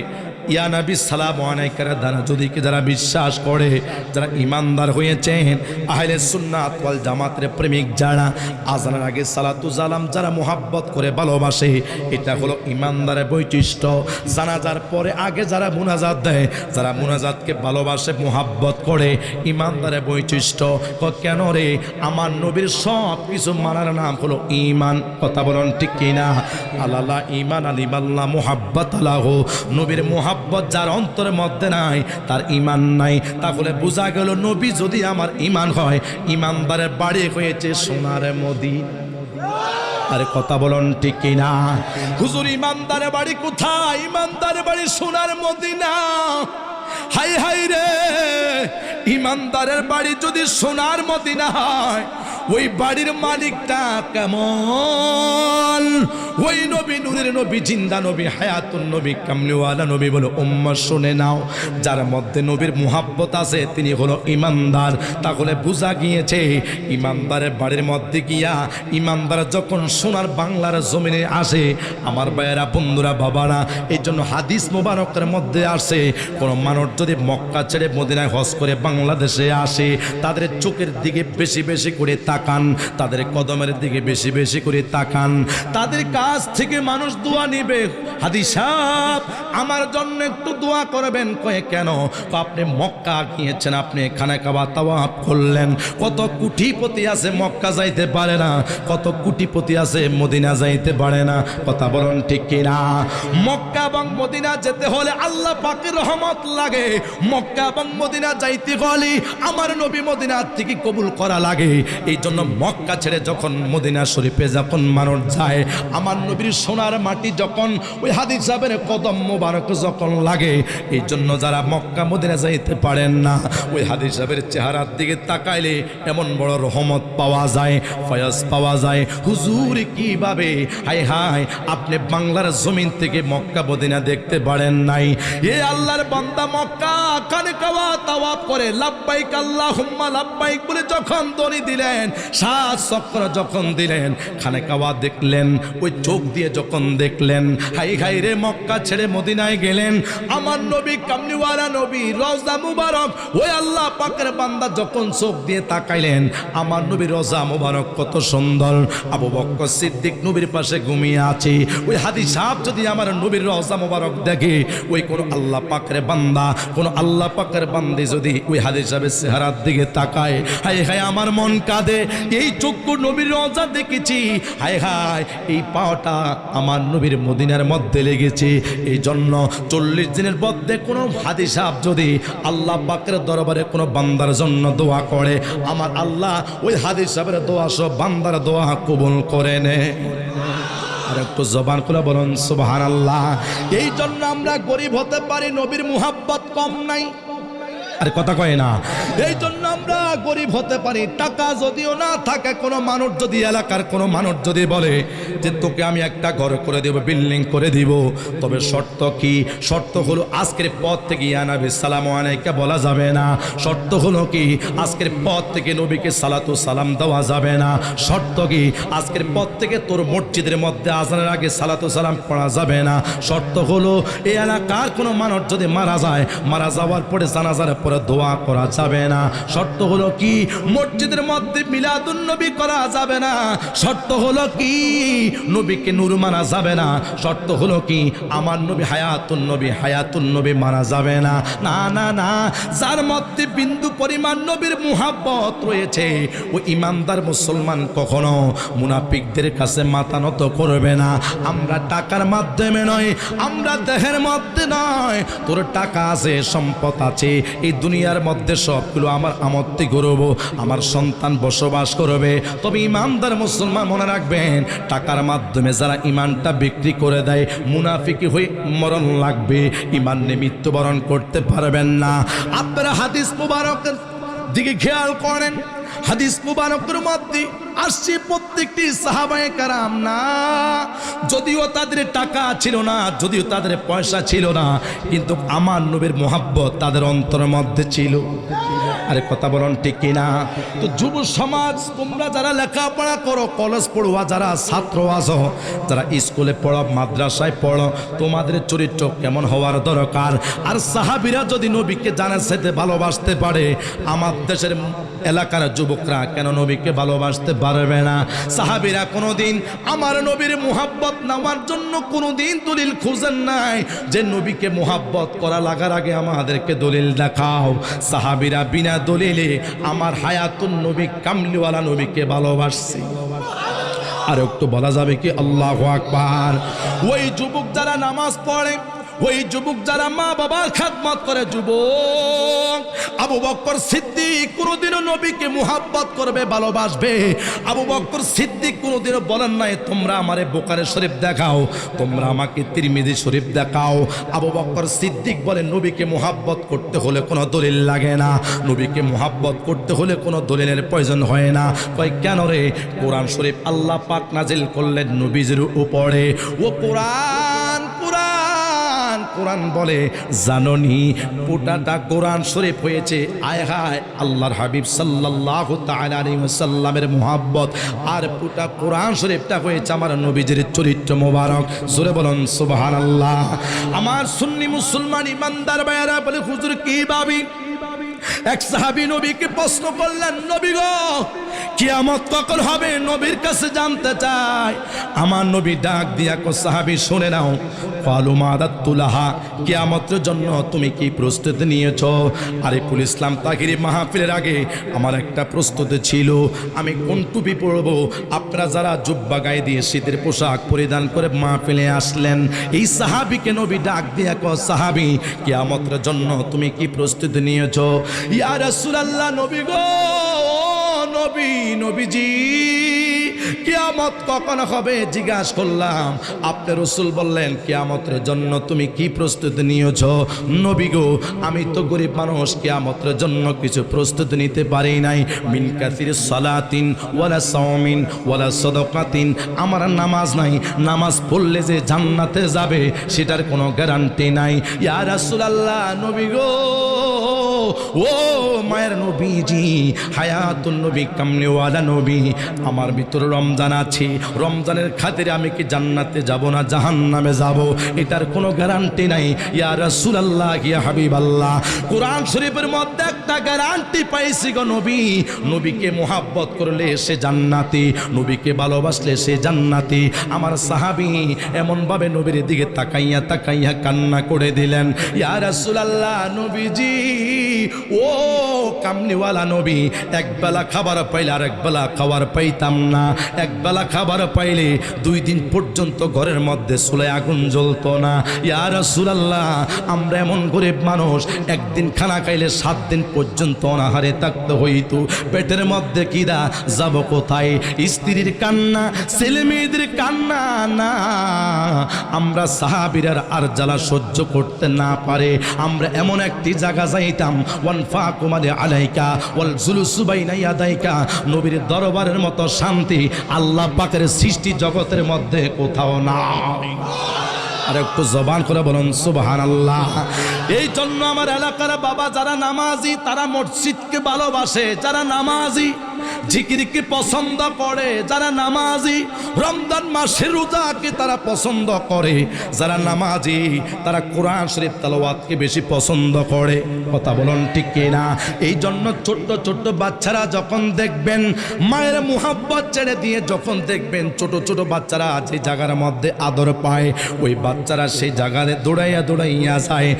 S1: ইয়া নবী সালামু আলাইকা দ্বারা যদি কি যারা বিশ্বাস করে, যারা ইমানদার হয়েছেন, আহলে সুন্নাত ওয়াল জামাতের প্রেমিক যারা, আজানের আগে সালাতু সালাম যারা মুহাব্বত করে ভালোবাসে, এটা হলো ইমানদারের বৈশিষ্ট্য। জানাজার পরে আগে যারা মুনাজাত দেয়, যারা মুনাজাতকে ভালোবাসে মুহাব্বত করে, ইমানদারের বৈশিষ্ট্য। কেন রে? আমার নবীর সব কিছু মানার নাম হলো ঈমান। কথা বলুন ঠিক কিনা? আল্লাহ ঈমান আলিমাল্লাহ মুহাব্বত আলাহু, নবীর মুহাব্বত যার অন্তরের মধ্যে নাই তার ঈমান নাই। তাহলে বোঝা গেল নবী যদি আমার ঈমান হয়, ঈমানদারের বাড়ি হয়েছে সোনার মদিনা। আরে কথা বলুন ঠিক কিনা? হুজুর ঈমানদারের বাড়ি কোথায়? ঈমানদারের বাড়ি সোনার মদিনা। হাই হাই রে, ঈমানদারের বাড়ি যদি সোনার মদিনা হয়, ওই বাড়ির মালিকটা কেমন? ওই নবী, নূরের নবী, জিন্দা নবী, হায়াতুন নবী, কামলিওয়ালা নবী। বলো উম্মাহ শুনে নাও, যার মধ্যে নবীর মুহাব্বত আছে তিনি হলো ইমানদার। তাহলে বোঝা গিয়েছে ইমানদারের বাড়ির মধ্যে গিয়া, ইমানদার যখন সোনার বাংলার জমিনে আসে, আমার ভাইয়েরা, বন্ধুরা, বাবারা, এই জন্য হাদিস মুবারকের মধ্যে আসে কোন মানুষ যদি মক্কা ছেড়ে মদিনায় হজ করে বাংলাদেশে আসে, তাদের চোখের দিকে বেশি বেশি করে তাকান, তাদের কদমের দিকে বেশি বেশি করে তাকান, তাদের কাছ থেকে মানুষ দোয়া নিবে। হাদি সাহেব আমার জন্য একটু দোয়া করবেন। কয়ে কেন? আপনি মক্কা গিয়েছেন, আপনি খানা কাবা তাওয়াফ করলেন। কত কোটিপতি আছে মক্কা যাইতে পারে না, কত কোটিপতি আছে মদিনা যাইতে পারে না। কথা বলুন ঠিক কিনা? মক্কা এবং মদিনা যেতে হলে আল্লাহ পাকের রহমত লাগে। মক্কা এবং মদিনা যাইতে হলে আমার নবী মদিনা থেকে কবুল করা লাগে। এই জন্য মক্কা ছেড়ে যখন মদিনা শরীফে যখন মানুষ যায়, আমার নবীর সোনার মাটি যখন ওই হাদিস সাহেবের কদম মোবারক যখন লাগে, এই জন্য যারা মক্কা মদিনা যাইতে পারেন না, ওই হাদিস সাহেবের চেহারার দিকে তাকাইলে এমন বড় রহমত পাওয়া যায়, ফয়জ পাওয়া যায়। হুজুর কিভাবে? হাই হাই, আপনি বাংলার জমিন থেকে মক্কা মদিনা দেখতে পারেন নাই? এ আল্লাহর বান্দা মক্কা খানে কাবা তাওয়াফ করে লাব্বাইক আল্লাহুম্মা লাব্বাইক বলে যখন দড়ি দিলেন, 7 চক্র যখন দিলেন, খানে কাবা দেখলেন, ওই চোখ দিয়ে যখন দেখলেন, হাই হাই রে, মক্কা ছেড়ে মদিনায় গেলেন, আমার নবী কামলিওয়ালা নবী, রওজা মুবারক, ওই আল্লাহ পাকের বান্দা যখন চোখ দিয়ে তাকাইলেন, আমার নবী রওজা মুবারক কত সুন্দর। আবু বকর সিদ্দিক নবীর পাশে ঘুমিয়ে আছে। ওই হাদিস সাহেব যদি আমার নবীর রওজা মুবারক দেখে, ওই কোন আল্লাহ পাকের বান্দা, কোন আল্লাহ পাকের বান্দি যদি ওই হাদিস সাহেবের চেহারার দিকে তাকায়, হাই হাই আমার মন কাঁদে। এই চক্ষু নবীর রওজা দেখেছি, হাই হাই এই পাওয়াটা আমার নবীর মদিনার মধ্যে লেগেছে। এই জন্য 40 দিনের মধ্যে কোনো হাদিস সাহেব যদি আল্লাহ পাকের দরবারে কোনো বান্দার জন্য দোয়া করে, আমার আল্লাহ ওই হাদিস সাহেবের দোয়া সব বান্দার দোয়া কবুল করে নেয়। আর একটু জবান খুলে বলুন সুবহানাল্লাহ। এই জন্য আমরা গরিব হতে পারি, নবীর মুহাব্বত কম নাই। আর কথা কয় না? এই জন্য আমরা গরিব হতে পারি, টাকা যদিও না থাকে। কোনো মানুষ যদি, এলাকার কোনো মানুষ যদি বলে যে তোকে আমি একটা ঘর করে দেব, বিল্ডিং করে দিব, তবে শর্ত কি? শর্ত হলো আজকের পর থেকে ইয়া নবী সালামু আলাইকা বলা যাবে না। শর্ত হলো কি? আজকের পর থেকে নবীকে সালাতু সালাম দেওয়া যাবে না। শর্ত কি? আজকের পর থেকে তোর মসজিদের মধ্যে আজানের আগে সালাতু সালাম পড়া যাবে না। শর্ত হলো এই এলাকার কোনো মানুষ যদি মারা যায়, মারা যাওয়ার পরে জানাজার পরে দোয়া করা যাবে না। শর্ত হলো কি? মসজিদের মধ্যে মিলাদুন নবী করা যাবে না। শর্ত হলো কি? নবীকে নূর মানা যাবে না। শর্ত হলো কি? আমার নবী হায়াতুন নবী, হায়াতুন নবী মানা যাবে না। না না না, যার মধ্যে বিন্দু পরিমাণ নবীর মুহাব্বত রয়েছে, ওই ইমানদার মুসলমান কখনো মুনাফিকদের কাছে মাথা নত করবে না। আমরা টাকার মাধ্যমে নয়, আমরা দেহের মধ্যে নয়। তোর টাকা আছে, সম্পদ আছে, এই দুনিয়ার মধ্যে সবগুলো আমার আমত্তি করব, আমার সন্তান বসবাস করবে। তবে ইমানদার মুসলমান মনে রাখবেন, টাকার মাধ্যমে যারা ইমানটা বিক্রি করে দেয়, মুনাফিকি হয়ে মরণ লাগবে, ইমান নিয়ে মৃত্যুবরণ করতে পারবেন না। আপনারা হাদিস মুবারকের দিকে খেয়াল করেন। হাদিস মুবারকের মধ্যে আসছে প্রত্যেকটি সাহাবায়ে কেরাম না, যদিও তাদের টাকা ছিল না, যদিও তাদের পয়সা ছিল না, কিন্তু আমার নবীর মোহাব্বত তাদের অন্তরের মধ্যে ছিল। আরে কথা বলুন ঠিক কিনা? তো যুব সমাজ, তোমরা যারা লেখাপড়া করো, কলেজ পড়ুয়া যারা ছাত্র আছো, যারা স্কুলে পড়ো, মাদ্রাসায় পড়ো, তোমাদের চরিত্র কেমন হওয়ার দরকার। আর সাহাবীরা যদি নবীকে জানার সাথে ভালোবাসতে পারে, আমার দেশের এলাকার যুবকরা কেন নবীকে ভালোবাসতে পারবে না? সাহাবীরা কোনোদিন আমার নবীর মুহাব্বত নেওয়ার জন্য কোনোদিন দলিল খুঁজেন নাই যে নবীকে মুহাব্বত করা লাগার আগে আমাদেরকে দলিল দেখাও। সাহাবীরা বিনা দলিলে আমার হায়াতুন নবী কামলিওয়ালা নবীকে ভালোবাসছে। আর একটু বলা যাবে কি আল্লাহু আকবার? ওই যুবক যারা নামাজ পড়ে, ওই যুবক যারা মা বাবার খেদমত করে, যুবক আবু বকর সিদ্দিক কোনোদিনও নবীকে মুহাব্বত করবে, ভালোবাসবে। আবু বকর সিদ্দিক কোনোদিনও বলেন নাই তোমরা আমারে বুখারী শরীফ দেখাও, তোমরা আমাকে তিরমিজি শরীফ দেখাও। আবু বকর সিদ্দিক বলে নবীকে মুহাব্বত করতে হলে কোনো দলিল লাগে না, নবীকে মুহাব্বত করতে হলে কোনো দলিলের প্রয়োজন হয় না। কয় কেন রে? কোরআন শরীফ আল্লাহ পাক নাজিল করলেন নবীজির উপরে। ও কোরআন, কোরআন, কোরআন বলে জাননি পুটাটা কোরআন শরীফ হয়েছে আয় হায় আল্লাহর হাবিব সাল্লাল্লাহু তাআলা আলাইহি ওয়াসাল্লামের মুহাব্বত, আর পুটা কোরআন শরীফটা হয়েছে আমার নবীজির চরিত্র মোবারক। জোরে বলুন সুবহানাল্লাহ। আমার সুন্নি মুসলমান ইমানদার ভাইয়েরা বলে হুজুর কি ভাবি? এক সাহাবী নবীকে প্রশ্ন করলেন, নবী গো কিয়ামত কখন হবে? নবীর কাছে জানতে চাই। আমার নবী ডাক দিয়া কো সাহাবী শুনে নাও, ক্বালু মাদাতুলাহা, কিয়ামতের জন্য তুমি কি প্রস্তুতি নিয়েছো? আরিফুল ইসলাম তাহিরি মাহফিলের আগে আমার একটা প্রস্তুতি ছিল, আমি কোন টুপি পরবো। আপনারা যারা জুব্বা গায়ে দিয়ে শীতের পোশাক পরিধান করে মাহফিলে আসলেন, এই সাহাবীকে নবী ডাক দিয়া কো সাহাবী কিয়ামতের জন্য তুমি কি প্রস্তুতি নিয়েছো? ইয়া রাসূলুল্লাহ, নবী গো, নবী, নবীজি কিয়ামত কখন হবে জিজ্ঞাসা করলাম। আপনি রাসূল বললেন কিয়ামতের জন্য তুমি কি প্রস্তুতি নিয়েছো? নবী গো আমি তো গরিব মানুষ, কিয়ামতের জন্য কিছু প্রস্তুতি নিতে পারি নাই। মিন কাসির সালাতিন ওয়ালা সাওমিন ওয়ালা সাদাকাতিন, আমার নামাজ নাই, নামাজ পড়লে যে জান্নাতে যাবে সেটার কোনো গ্যারান্টি নাই। ইয়া রাসূলুল্লাহ, নবী গো, ও মায়ের নবীজি, হায়াতুন নবী কামলিওয়ালা নবী, আমার ভিতরে রমজান আছে, রমজানের খাতিরে আমি কি জান্নাতে যাব না জাহান্নামে যাব, এটার কোনো গ্যারান্টি নাই। ইয়া রাসূলুল্লাহ, ইয়া হাবিবাল্লাহ, কোরআন শরীফের মধ্যে একটা গ্যারান্টি পাইছি গো নবী, নবীকে মুহাব্বত করলে সে জান্নাতি, নবীকে ভালোবাসলে সে জান্নাতি। আমার সাহাবী এমন ভাবে নবীর দিকে তাকাইয়া তাকাইয়া কান্না করে দিলেন, ইয়া রাসূলুল্লাহ, নবীজি ও কামলিওয়ালা নবী, একবেলা খাবার পাইলে আর একবেলা খাবার পাইতাম না, একবেলা খাবার পাইলে 2 দিন পর্যন্ত ঘরের মধ্যে চুলায় আগুন জ্বলতো না। ইয়া রাসূলুল্লাহ, আমরা এমন গরিব মানুষ, একদিন খানা খাইলে 7 দিন পর্যন্ত অনাহারে থাকতে হইতো, পেটের মধ্যে কিদা, যাব কোথায়? স্ত্রীর কান্না, ছেলে মেয়েদের কান্না, না আমরা সাহাবীরা আর জ্বালা সহ্য করতে না পারে আমরা এমন একটি জায়গা যাইতাম, ওয়ানফাকুমালি আলাইকা ওয়াল জুলুসু বাইনা ইয়াদাইকা, নবীর দরবারের মতো শান্তি আল্লাহ পাকের সৃষ্টি জগতের মধ্যে কোথাও নাই। আর একটু জবান করে বলুন সুবহানাল্লাহ। এই জন্য আমার এলাকার বাবা যারা নামাজি তারা মসজিদকে ভালোবাসে, যারা নামাজি জিকিরকে পছন্দ করে, যারা নামাজি রমজান মাসের রোজাকে তারা পছন্দ করে, যারা নামাজি তারা কোরআন শরীফ তেলাওয়াতকে বেশি পছন্দ করে। কথা বলুন ঠিক কিনা? এই জন্য ছোট্ট ছোট্ট বাচ্চারা যখন দেখবেন মায়ের মুহাব্বত ছেড়ে দিয়ে, যখন দেখবেন ছোট ছোট বাচ্চারা যে জায়গার মধ্যে আদর পায়, ওই বাচ্চারা সেই জায়গায় দৌড়াইয়া দৌড়াইয়া যায়।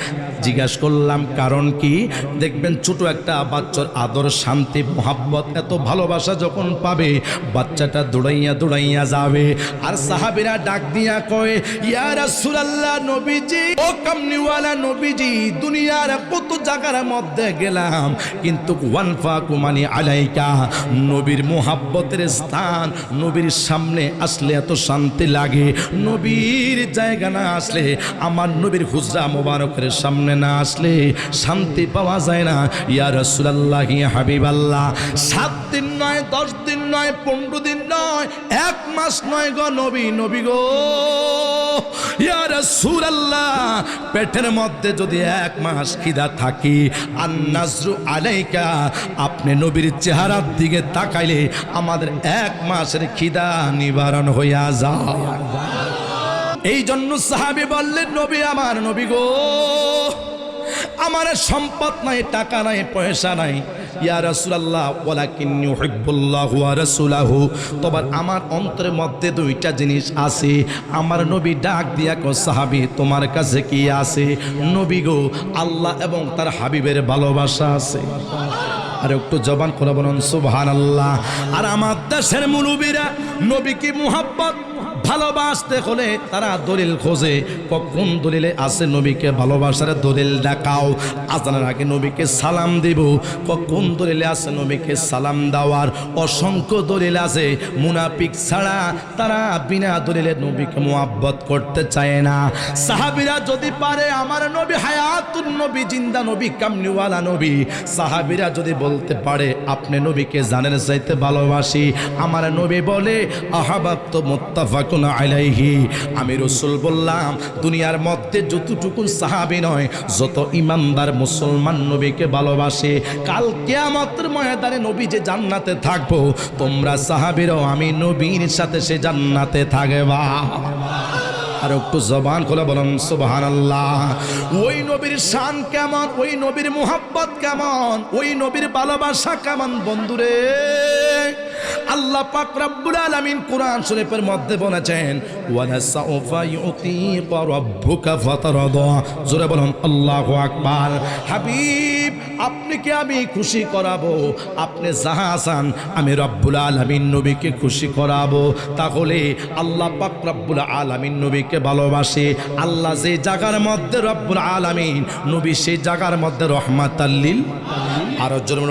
S1: জিজ্ঞাসা করলাম কারণ কি? দেখবেন ছোট একটা বাচ্চার আদর, শান্তি, মুহাব্বত, এত ভালোবাসা যখন পাবে বাচ্চাটা দৌড়াইয়া দৌড়াইয়া যাবে। আর সাহাবীরা ডাক দিয়া কয়, ইয়া রাসূলুল্লাহ, নবীজি ও কামলিওয়ালা নবীজি, দুনিয়ার কত জায়গার মধ্যে গেলাম কিন্তু ওয়ানফাকুমানি আলাইকা, নবীর মুহাব্বতের স্থান, নবীর সামনে আসলে এত শান্তি লাগে, নবীর জায়গা না আসলে, আমার নবীর হুজরা মোবারকের সামনে না আসলে শান্তি পাওয়া যায় না। ইয়া রাসূলুল্লাহ, ইয়া হাবিবাল্লাহ, 7 দিন নয়, 10 দিন নয়, 15 দিন নয়, 1 মাস নয় গো নবী, নবী গো ইয়া রাসূলুল্লাহ, পেটের মধ্যে যদি 1 মাস খিদা থাকি, আন-নাজরু আলাইকা, আপনি নবীর চেহারার দিকে তাকাইলে আমাদের 1 মাসের খিদা নিবারণ হইয়া যায়। এই জন্য সাহাবী বললেন, নবী আমার, নবী গো আমার সম্পদ নাই, টাকা নাই, পয়সা নাই, ইয়া রাসূলুল্লাহ, ওয়ালাকিন্নী উহিব্বুল্লাহু ওয়া রাসূলাহু, তবে আমার অন্তরের মধ্যে 2টা জিনিস আছে। আমার নবী ডাক দিয়া কো, সাহাবী তোমার কাছে কি আছে? নবী গো, আল্লাহ এবং তার হাবিবের ভালোবাসা আছে। আর একটু জবান করে বলুন সুবহানাল্লাহ। আর আমার দেশের মুলুবীরা নবীকে মুহাব্বত ভালোবাসতে হলে তারা দলিল খোঁজে, কোন দলিলে আছে নবীকে ভালোবাসার দলিল দেখাও। আজানের আগে নবীকে সালাম দিব, কোন দলিলে আছে নবীকে সালাম দেওয়ার? অসংখ্য দলিল আছে। মুনাফিক ছাড়া তারা বিনা দলিলে নবীকে মুহাব্বত করতে চায় না। সাহাবীরা যদি পারে, আমার নবী হায়াতুন নবী, জিন্দা নবী, কামলিওয়ালা নবী, সাহাবীরা যদি বলতে পারে আপনি নবীকে জানের চাইতে ভালোবাসি, আমার নবী বলে আহাবাবতু মুত্তাফাকুন আলাইহি, আমি রাসূল বললাম দুনিয়ার মধ্যে যতটুকু সাহাবী নয়, যত ইমানদার মুসলমান নবীকে ভালোবাসে, কাল কিয়ামতের ময়দানে নবী যে জান্নাতে থাকবো, তোমরা সাহাবীরাও আমি নবীর সাথে সে জান্নাতে থাকবা। আর একটু জবান খুলে বলুন সুবহানাল্লাহ। ওই নবীর শান কেমন, ওই নবীর মুহাব্বত কেমন, ওই নবীর ভালোবাসা কেমন বন্ধুরে। আল্লাহ পাক রব্বুল আলামিন কোরআন শরীফের মধ্যে বলেছেন, ওয়ালা সাউফা ইউতিকা রাব্বুকা ফাতারদা, জোরে বলুন আল্লাহু আকবার। হাবিব, আপনি কি আমি খুশি করাবো? আপনি যাহা চান আমি রব্বুল আলামিন নবীকে খুশি করাবো। তাহলে আল্লাহ পাক রব্বুল আলামিন নবীকে ভালোবাসে। আল্লাহ যে জায়গার মধ্যে রব্বুল আলামিন, নবী সেই জায়গার মধ্যে রহমাতাল লিল, আর জন্য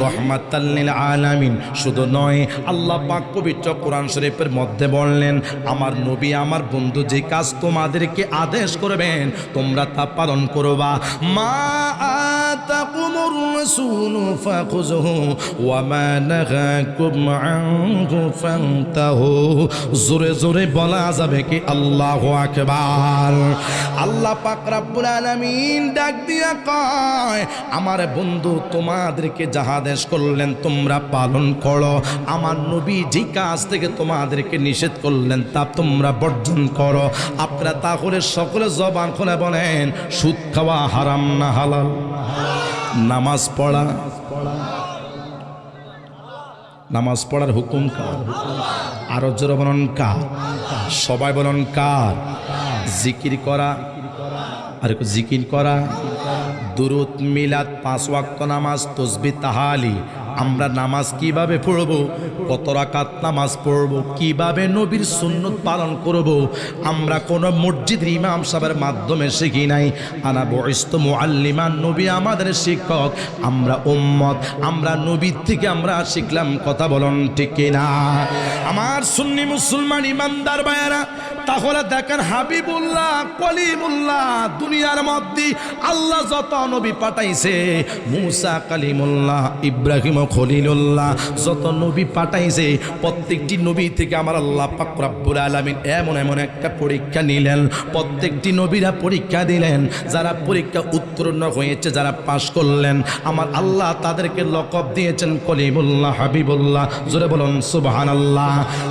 S1: রহমাতাল লিল আলামিন। শুধু নয়, আল্লাহ পাক পবিত্র কোরআন শরীফের মধ্যে বললেন, আমার নবী আমার বন্ধু যে কাজ তোমাদেরকে আদেশ করবেন তোমরা তা পালন করবা। মা আতাকুমুর রাসূলু ফাখুযুহু ওয়া মা নাহাকুম আনহু ফান্তাহু। জোরে জোরে বলা যাবে কি আল্লাহু আকবার। আল্লাহ পাক রব্বুল আলামিন ডাক দিয়া কয়, আমার বন্ধু তোমাদেরকে যাহা আদেশ করলেন তোমরা পালন করো। আমার নবী যে কাজ থেকে তোমাদেরকে নিষেধ করলেন তা তোমরা বর্জন করো। আপনারা তাহলে সকলে জবান খুলে বলেন, সুদ খাওয়া হারাম না হালাল? নামাজ পড়া, নামাজ পড়ার হুকুম কার? আরো জোরে বলুন কার? সবাই বলুন কার? জিকির করা, আর জিকির করা, দুরূদ, মিলাদ, 5 ওয়াক্ত নামাজ, তাসবিহ, তাহালি। আমরা নামাজ কিভাবে পড়ব, কত রাকাত নামাজ পড়ব, কিভাবে নবীর সুন্নত পালন করব, আমরা কোন মসজিদের ইমাম সাহেবের মাধ্যমে শিখি নাই। আনা বুইস্তু মুআল্লিমান, নবী আমাদের শিক্ষক, আমরা উম্মত, আমরা নবীর থেকে আমরা শিখলাম। কথা বলুন ঠিক কিনা? আমার সুন্নি মুসলমান ইমানদার ভাইয়েরা, তাহলে দেখেন হাবিবুল্লাহ, কলিমুল্লাহ, দুনিয়ার মধ্যে আল্লাহ যত নবী পাঠাইছে, মুসা কালিমুল্লাহ, ইব্রাহিম খলিলুল্লাহ, যত নবী পাঠাইছে, প্রত্যেকটি নবী থেকে আমার আল্লাহ পাক রব্বুল আলামিন এমন এমন একটা পরীক্ষা নিলেন। প্রত্যেকটি নবীরা পরীক্ষা দিলেন। যারা পরীক্ষা উত্তীর্ণ হয়েছে, যারা পাশ করলেন, আমার আল্লাহ তাদেরকে লকব দিয়েছেন কলিমুল্লাহ, হাবিবুল্লাহ। জোরে বলুন সুবহানাল্লাহ।